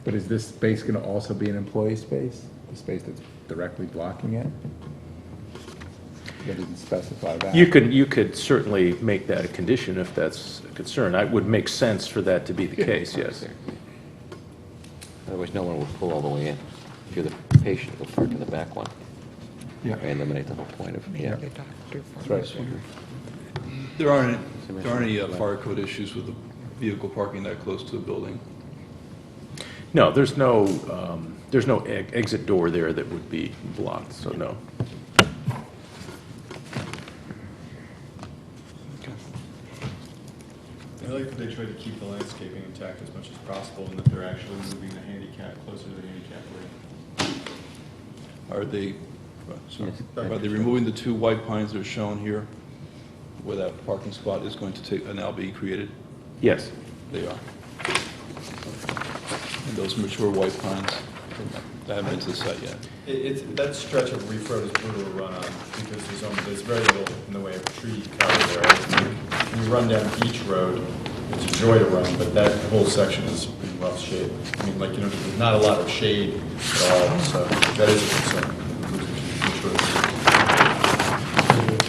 But is this space going to also be an employee space? The space that's directly blocking it? That doesn't specify that. You could certainly make that a condition if that's a concern. It would make sense for that to be the case, yes. Otherwise, no one will pull all the way in. If you're the patient, you'll park in the back one. Yeah. And eliminate the whole point of, yeah. That's right. There aren't any fire code issues with the vehicle parking that close to a building? No, there's no exit door there that would be blocked, so no. I like that they try to keep the landscaping intact as much as possible, and that they're actually moving the handicap closer to the handicap lane. Are they removing the 2 white pines that are shown here, where that parking spot is going to now be created? Yes. They are. And those mature white pines, they haven't been to the site yet. That stretch of Reef Road is brutal to run on, because there's very little in the way of tree cover there. When you run down Beach Road, it's a joy to run, but that whole section is in rough shape. I mean, like, there's not a lot of shade at all, so that is a concern.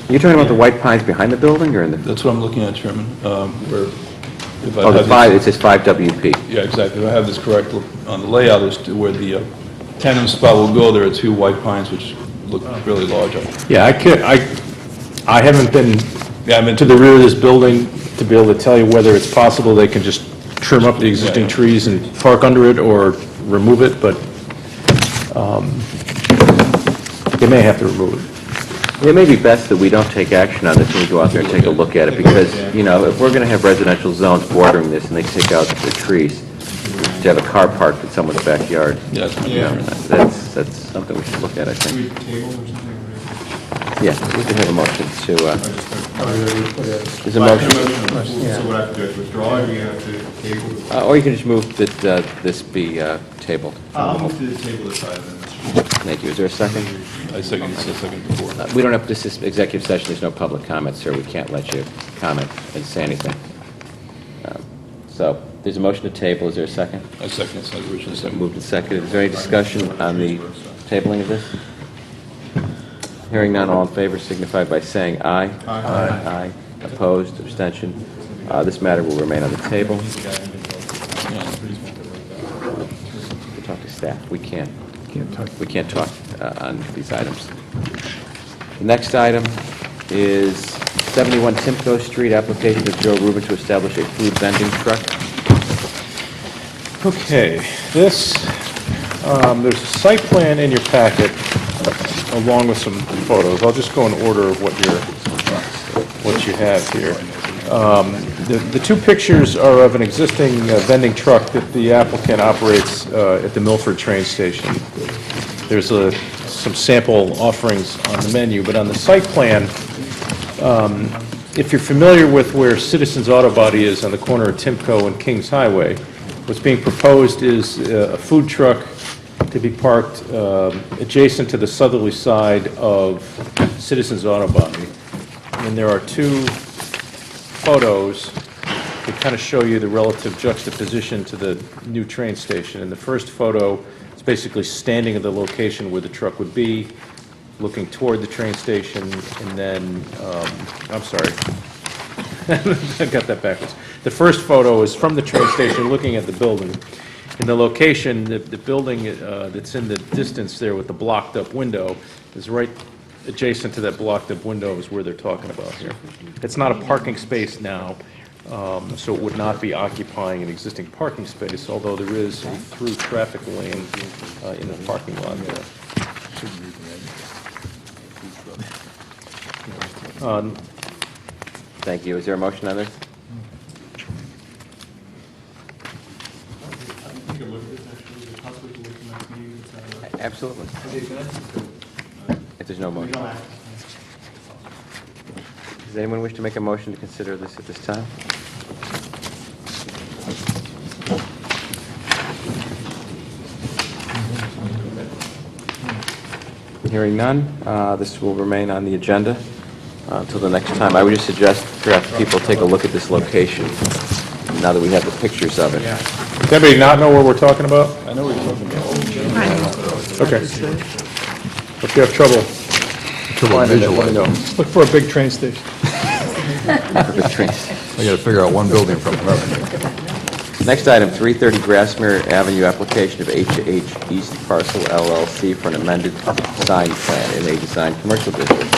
You're talking about the white pines behind the building, or in the? That's what I'm looking at, Chairman, where... Oh, it says 5 WP. Yeah, exactly. If I have this correct on the layout, as to where the tandem spot will go, there are 2 white pines which look really large. Yeah, I haven't been to the rear of this building to be able to tell you whether it's possible they can just trim up the existing trees and park under it or remove it, but they may have to remove it. It may be best that we don't take action on this when we go out there and take a look at it, because, if we're going to have residential zones bordering this and they take out the trees, to have a car parked in someone's backyard, that's something we should look at, I think. Yeah, we can have a motion to, there's a motion. So what I have to do, is withdraw, or do you have to table? Or you can just move that this be tabled. I'll move to the table this item, then, Mr. Thank you. Is there a second? I second before. We don't have, this is executive session, there's no public comment, sir. We can't let you comment and say anything. So, there's a motion to table. Is there a second? I second, it's not originally second. Moved and seconded. Is there any discussion on the tabling of this? Hearing none, all in favor signify by saying aye. Aye. Opposed, abstention. This matter will remain on the table. We'll talk to staff. We can't talk on these items. The next item is 71 Simcoe Street, application of Joe Rubin to establish a food vending truck. Okay, there's a site plan in your packet along with some photos. I'll just go in order of what you have here. The 2 pictures are of an existing vending truck that the applicant operates at the Milford train station. There's some sample offerings on the menu, but on the site plan, if you're familiar with where Citizens Auto Body is on the corner of Timco and Kings Highway, what's being proposed is a food truck to be parked adjacent to the southerly side of Citizens Auto Body. And there are 2 photos that kind of show you the relative juxtaposition to the new train station. In the first photo, it's basically standing at the location where the truck would be, looking toward the train station, and then, I'm sorry, I got that backwards. The first photo is from the train station looking at the building. And the location, the building that's in the distance there with the blocked-up window is right adjacent to that blocked-up window is where they're talking about here. It's not a parking space now, so it would not be occupying an existing parking space, although there is a through traffic lane in the parking lot there. Thank you. Is there a motion on this? Absolutely. If there's no motion. Does anyone wish to make a motion to consider this at this time? Hearing none, this will remain on the agenda until the next time. I would just suggest perhaps people take a look at this location now that we have the pictures of it. Does anybody not know what we're talking about? I know what you're talking about. Okay. If you have trouble finding it, let me know. Look for a big train station. Perfect trees. I got to figure out one building from another. Next item, 330 Grasmere Avenue, application of H&H East Parcel LLC for an amended sign plan in a design commercial district.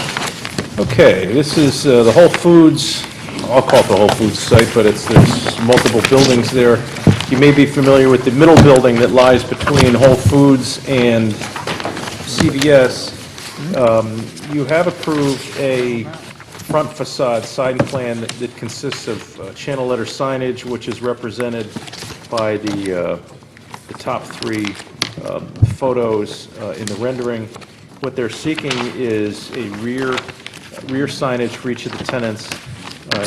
Okay, this is the Whole Foods, I'll call it the Whole Foods site, but there's multiple buildings there. You may be familiar with the middle building that lies between Whole Foods and CVS. You have approved a front facade sign plan that consists of channel letter signage, which is represented by the top three photos in the rendering. What they're seeking is a rear signage for each of the tenants,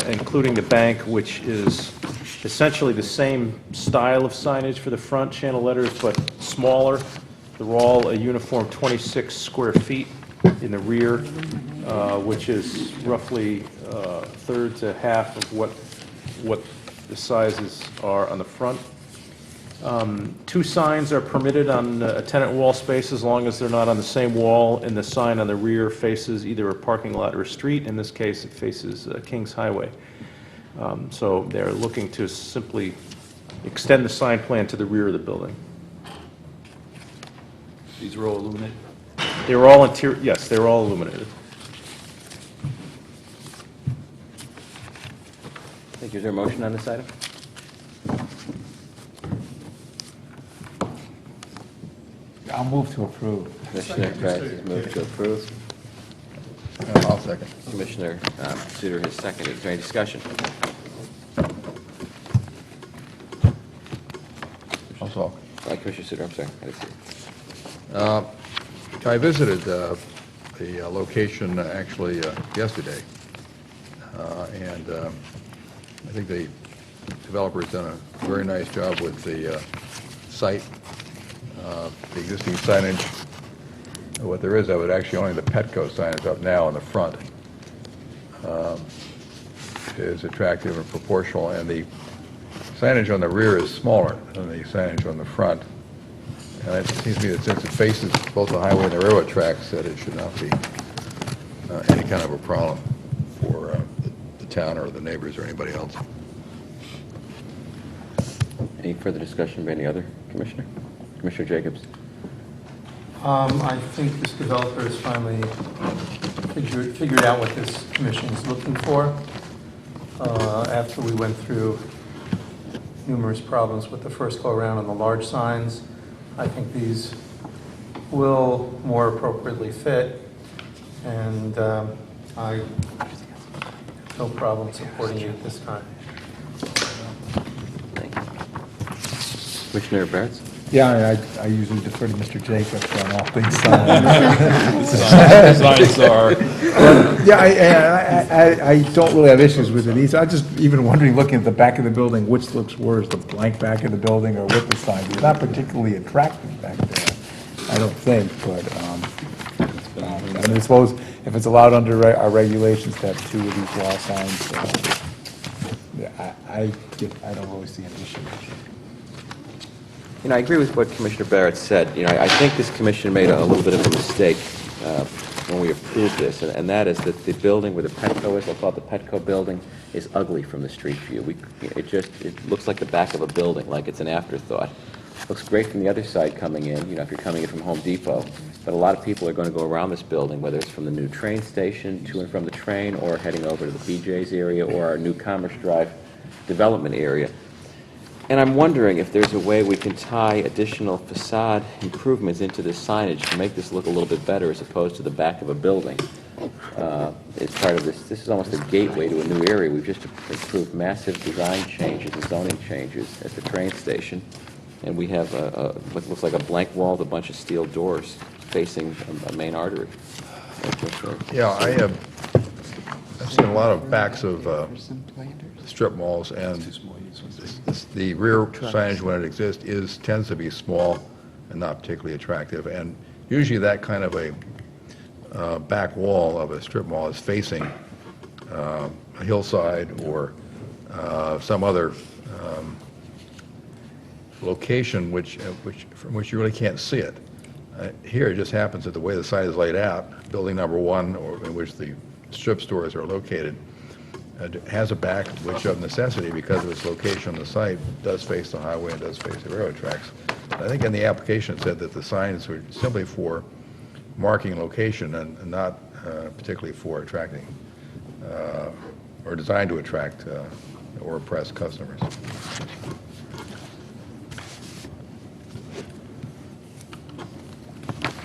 including the bank, which is essentially the same style of signage for the front channel letters, but smaller. They're all a uniform 26 square feet in the rear, which is roughly a third to half of what the sizes are on the front. Two signs are permitted on a tenant wall space as long as they're not on the same wall, and the sign on the rear faces either a parking lot or a street. In this case, it faces Kings Highway. So they're looking to simply extend the sign plan to the rear of the building. These are all illuminated? They're all interior, yes, they're all illuminated. Thank you. Is there a motion on this item? I'll move to approve. Commissioner Kratz has moved to approve. I'll second. Commissioner Suter has seconded. Is there any discussion? I'll talk. Commissioner Suter, I'm sorry. I didn't see it. I visited the location actually yesterday, and I think the developer's done a very nice job with the site, the existing signage. What there is of it, actually only the Petco sign is up now in the front, is attractive and proportional, and the signage on the rear is smaller than the signage on the front. And it seems to me that since it faces both the highway and the railroad tracks, that it should not be any kind of a problem for the town or the neighbors or anybody else. Any further discussion by any other commissioner? Commissioner Jacobs? I think this developer has finally figured out what this commission is looking for. After we went through numerous problems with the first go-around on the large signs, I think these will more appropriately fit, and I have no problem supporting you at this time. Thank you. Commissioner Barrett? Yeah, I usually defer to Mr. Jacobs on all things signs. Signs are. Yeah, I don't really have issues with it. I'm just even wondering, looking at the back of the building, which looks worse, the blank back of the building or with the sign? It's not particularly attractive back there, I don't think, but I suppose if it's allowed under our regulations to have two of these wall signs, I don't really see an issue. I agree with what Commissioner Barrett said. I think this commission made a little bit of a mistake when we approved this, and that is that the building where the Petco is, we'll call it the Petco building, is ugly from the street view. It looks like the back of a building, like it's an afterthought. Looks great from the other side coming in, if you're coming in from Home Depot, but a lot of people are going to go around this building, whether it's from the new train station, to and from the train, or heading over to the BJ's area, or our new Commerce Drive development area. And I'm wondering if there's a way we can tie additional facade improvements into this signage to make this look a little bit better as opposed to the back of a building. As part of this is almost a gateway to a new area. We've just approved massive design changes and zoning changes at the train station. And we have what looks like a blank wall with a bunch of steel doors facing a main artery. Yeah, I've seen a lot of backs of strip malls, and the rear signage, when it exists, tends to be small and not particularly attractive. And usually that kind of a back wall of a strip mall is facing a hillside or some other location from which you really can't see it. Here it just happens that the way the site is laid out, building number one, or in which the strip stores are located, has a back which of necessity, because of its location on the site, does face the highway and does face the railroad tracks. I think in the application it said that the signs were simply for marking location and not particularly for attracting or designed to attract or impress customers.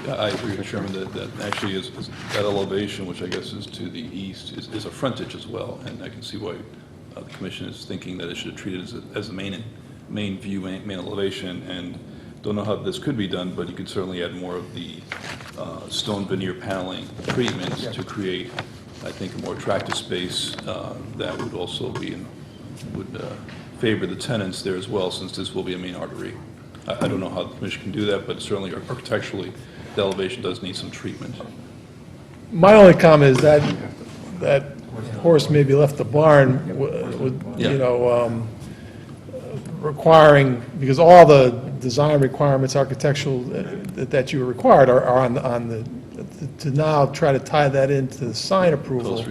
I agree, Mr. Chairman, that actually is that elevation, which I guess is to the east, is a frontage as well, and I can see why the commission is thinking that it should treat it as a main view, main elevation, and don't know how this could be done, but you could certainly add more of the stone veneer paneling treatments to create, I think, a more attractive space that would also would favor the tenants there as well, since this will be a main artery. I don't know how the commission can do that, but certainly architecturally, the elevation does need some treatment. My only comment is that horse maybe left the barn with requiring, because all the design requirements, architectural, that you required are on the, to now try to tie that into the sign approval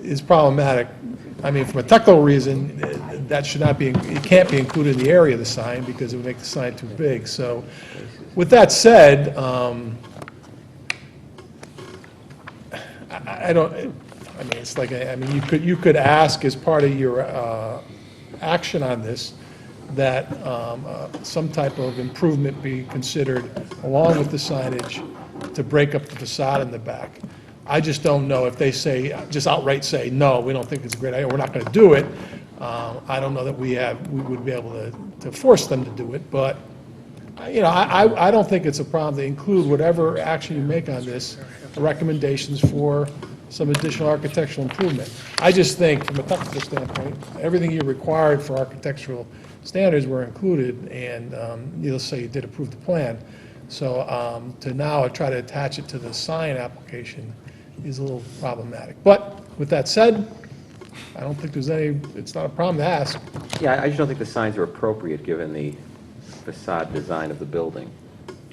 is problematic. I mean, from a technical reason, that should not be, it can't be included in the area of the sign because it would make the sign too big. So with that said, it's like, you could ask as part of your action on this that some type of improvement be considered along with the signage to break up the facade in the back. I just don't know if they just outright say, no, we don't think it's a great idea, we're not going to do it. I don't know that we would be able to force them to do it, but I don't think it's a problem to include whatever action you make on this, recommendations for some additional architectural improvement. I just think, from a technical standpoint, everything you required for architectural standards were included, and you'll say you did approve the plan. So to now try to attach it to the sign application is a little problematic. But with that said, I don't think it's not a problem to ask. Yeah, I just don't think the signs are appropriate given the facade design of the building.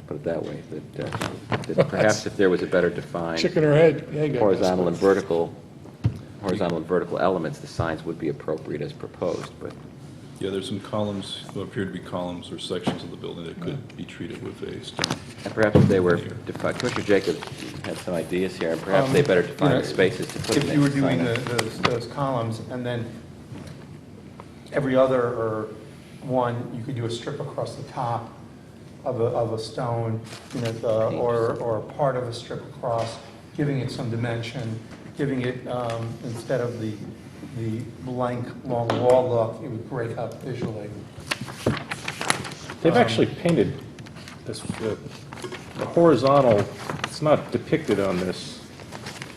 Put it that way, that perhaps if there was a better defined chicken or egg, horizontal and vertical elements, the signs would be appropriate as proposed. But yeah, there's some columns, what appear to be columns or sections of the building that could be treated with a stone. And perhaps if they were defined, Commissioner Jacobs had some ideas here, and perhaps they better define the spaces to put in. If you were doing those columns, and then every other one, you could do a strip across the top of a stone, or a part of a strip across, giving it some dimension, giving it, instead of the blank long wall look, it would break up visually. They've actually painted this, the horizontal, it's not depicted on this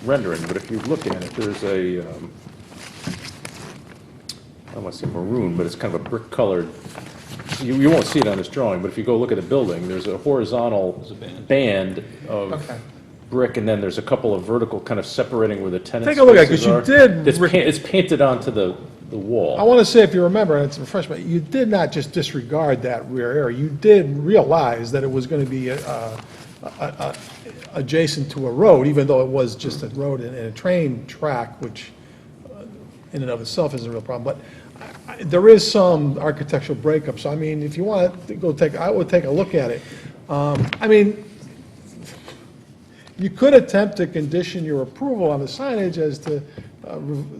rendering, but if you look at it, there's a, I don't want to say maroon, but it's kind of a brick-colored, you won't see it on this drawing, but if you go look at the building, there's a horizontal band of brick, and then there's a couple of vertical kind of separating where the tenant Take a look at it, because spaces you are. did. It's painted onto the wall. I want to say, if you remember, and it's a refreshment, you did not just disregard that rear area. You did realize that it was going to be adjacent to a road, even though it was just a road and a train track, which in and of itself isn't a real problem. But there is some architectural breakups. I mean, if you want to go I would take a look at it. I mean, you could attempt to condition your approval on the signage as to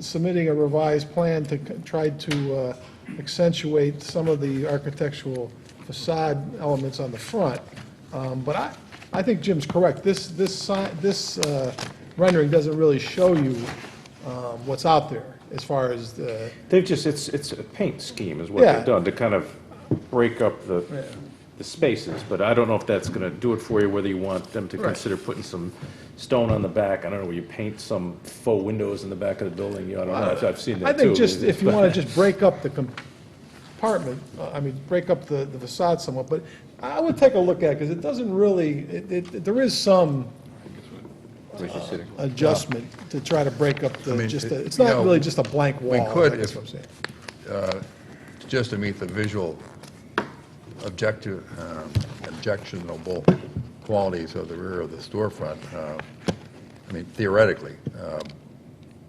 submitting a revised plan to try to accentuate some of the architectural facade elements on the front. But I think Jim's correct. This rendering doesn't really show you what's out there as far as the... They've just, it's a paint scheme is what Yeah. they've done to kind of break up the spaces, but I don't know if that's going to do it for you, whether you want them to Right. consider putting some stone on the back. I don't know, where you paint some faux windows in the back of the building, I don't know, I've seen I that too. think just, if you want to just break up the compartment, I mean, break up the facade somewhat, but I would take a look at it, because it doesn't really, there is some adjustment to try to break up the, I mean, it's you not know, really just a blank wall. We could, I guess if, what I'm saying. just to meet the visual objectionable qualities of the rear of the storefront, I mean, theoretically,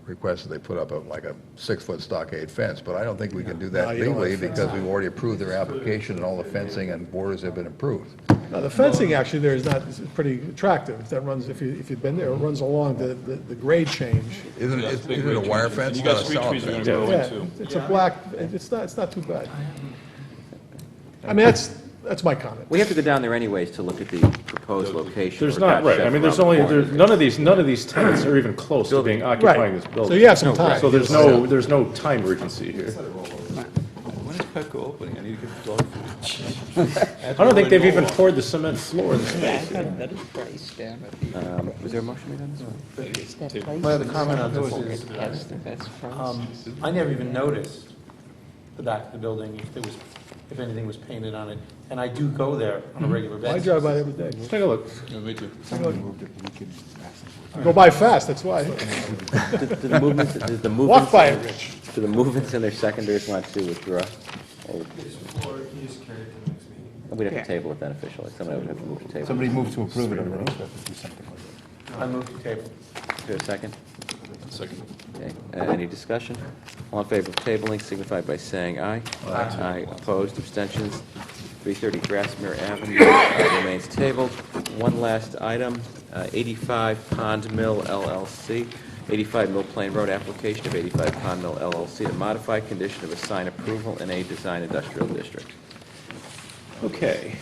request that they put up like a 6-foot stockade fence, but I don't think we can do No, that you don't legally have fence. because we've already approved their application and all the fencing and borders have been approved. Now, the fencing actually there is not, is pretty attractive. That runs, if you've been there, it runs along the grade change. Isn't it a wire fence? You got Not a street solid trees you're fence. gonna grow Yeah, into. it's a black, it's not too bad. I mean, that's my comment. We have to go down there anyways to look at the proposed location. There's or not, that right, shed I mean, around there's the only, corner. none of these tenants are even close to being occupying this building. So you have some time. So there's no time urgency here. When is Petco opening? I need to get the dog food. I don't think they've even poured the cement floor in the space. That is priced down at the... Was there a motion made on this one? My other comment on this is, I never even noticed the back of the building, if anything was painted on it, and I do go there on a regular I basis. drive by every day. Let's take a look. Me too. Go by fast, that's why. Do the movements, Walk by it, Rich. Do the movements and their secondaries want to withdraw? Or we'd have to table it then officially. Somebody would have to move the table. Somebody moved to approve it already. I move to table. Is there a second? Second. Okay, any discussion? All in favor of tabling signify by saying aye. Aye. Opposed, abstentions? 330 Grasmere Avenue remains tabled. One last item, 85 Pond Mill LLC, 85 Mill Plain Road, application of 85 Pond Mill LLC to modify condition of a sign approval in a design industrial district. Okay.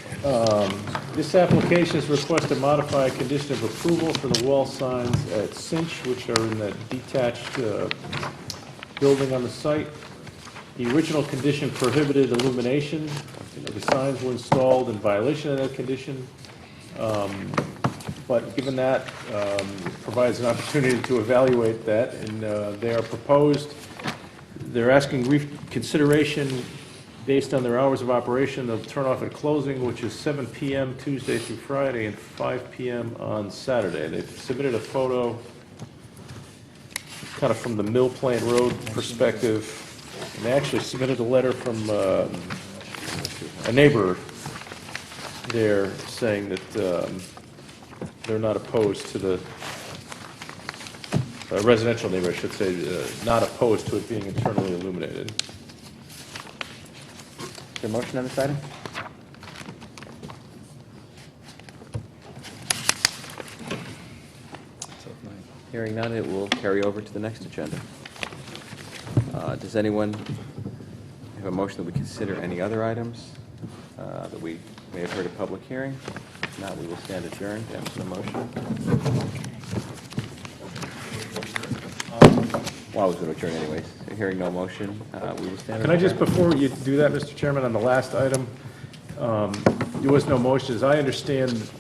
This application is request to modify a condition of approval for the wall signs at Cinch, which are in that detached building on the site. The original condition prohibited illumination. The signs were installed in violation of that condition. But given that, it provides an opportunity to evaluate that, and they are proposed, they're asking reconsideration based on their hours of operation. They'll turn off at closing, which is 7 p.m. Tuesday through Friday and 5 p.m. on Saturday. They've submitted a photo kind of from the Mill Plain Road perspective, and they actually submitted a letter from a neighbor there saying that they're not opposed to the, a residential neighbor, I should say, not opposed to it being internally illuminated. Is there a motion on this item? Hearing none, it will carry over to the next agenda. Does anyone have a motion that we consider any other items that we may have heard a public hearing? If not, we will stand adjourned. After the motion. Well, I was going to adjourn anyways. Hearing no motion, we will stand adjourned. Can I just, before you do that, Mr. Chairman, on the last item, there was no motion. As I understand,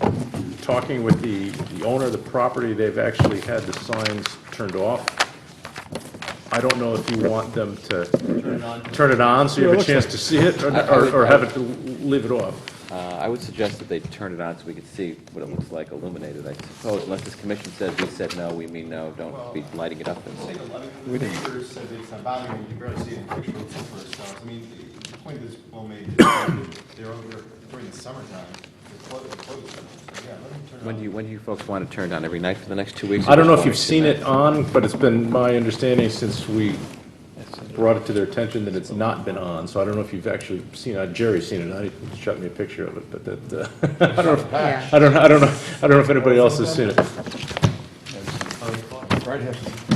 talking with the owner of the property, they've actually had the signs turned off. I don't know if you want them to turn it on so you have a chance to see it, or have it, leave it off. I would suggest that they turn it on so we can see what it looks like illuminated, I suppose, unless this commission says we said no, we mean no, don't be lighting it up. The neighbors said it's not bothering you, you can barely see it in the picture, it's the first house. I mean, the point this well made is they're over during the summertime. They're closed. So, yeah, let them turn it on. When do you folks want to turn it on? Every night for the next 2 weeks? I don't know Or if you've just seen one it on, but it's been my understanding since we brought it to their attention that it's not been on, so I don't know if you've actually seen it. Jerry's seen it, he shot me a picture of it, but that, I don't know if anybody else has seen it.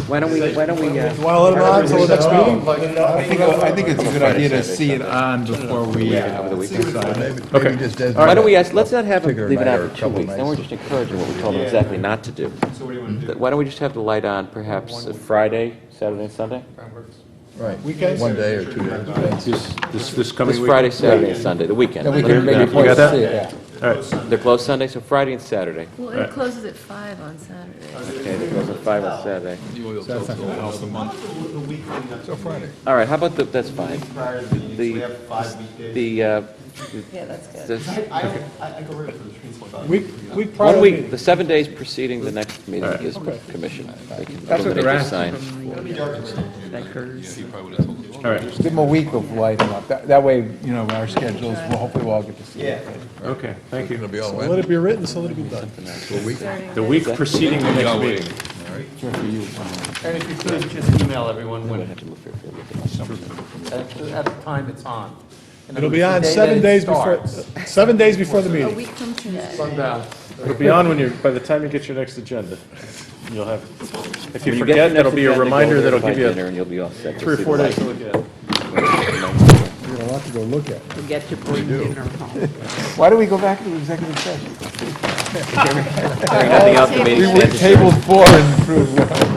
Why don't we, Well, let it on until the next meeting? I think it's a good idea to see it on before we, over the weekend. Maybe just designate Why don't we a ask, let's not have them particular leave it night out or for a 2 couple weeks, then we're nights. just encouraging what we told them exactly not to do. So what do you want to do? Why don't we just have the light on perhaps Friday, Saturday, and Sunday? Right. Weekends? 1 day or 2 days. This coming This week? Friday, Saturday, and Sunday, the weekend. we Let can them maybe make point it- to see it, yeah. All right. They're closed Sunday, so Friday and Saturday. Well, it closes at 5 on Saturday. Okay, they're closed at 5 on Saturday. So Friday. All right, how about the, that's fine. Prior to the meetings, we have 5 weekdays. Yeah, that's good. I go right for the trees. Week prior to One the week, meeting. the 7 days preceding the next meeting is commission. They can That's what they're eliminate the sign. All right. Just give them a week of lighting up. That way, you know, our schedules, well, hopefully we'll all get to see it. Okay, thank you. It's going to be on Let Wednesday. it be written, so let it be done. The week preceding the next meeting. And if you could, just email everyone when, at the time it's on. And It'll the be on day 7 that days it before, starts. 7 days before the A meeting. week from today. It'll be on when you're, by the time you get your next agenda. You'll have, if you When get forget, your that'll next be a agenda, go reminder there that'll by give you dinner and you'll be all set. 3 or 4 days to look at it. We got a lot to go look at. Forget to bring dinner home. Why do we go back into executive session? Hearing nothing else, the meeting We stands adjourned. tabled 4 and approved 1.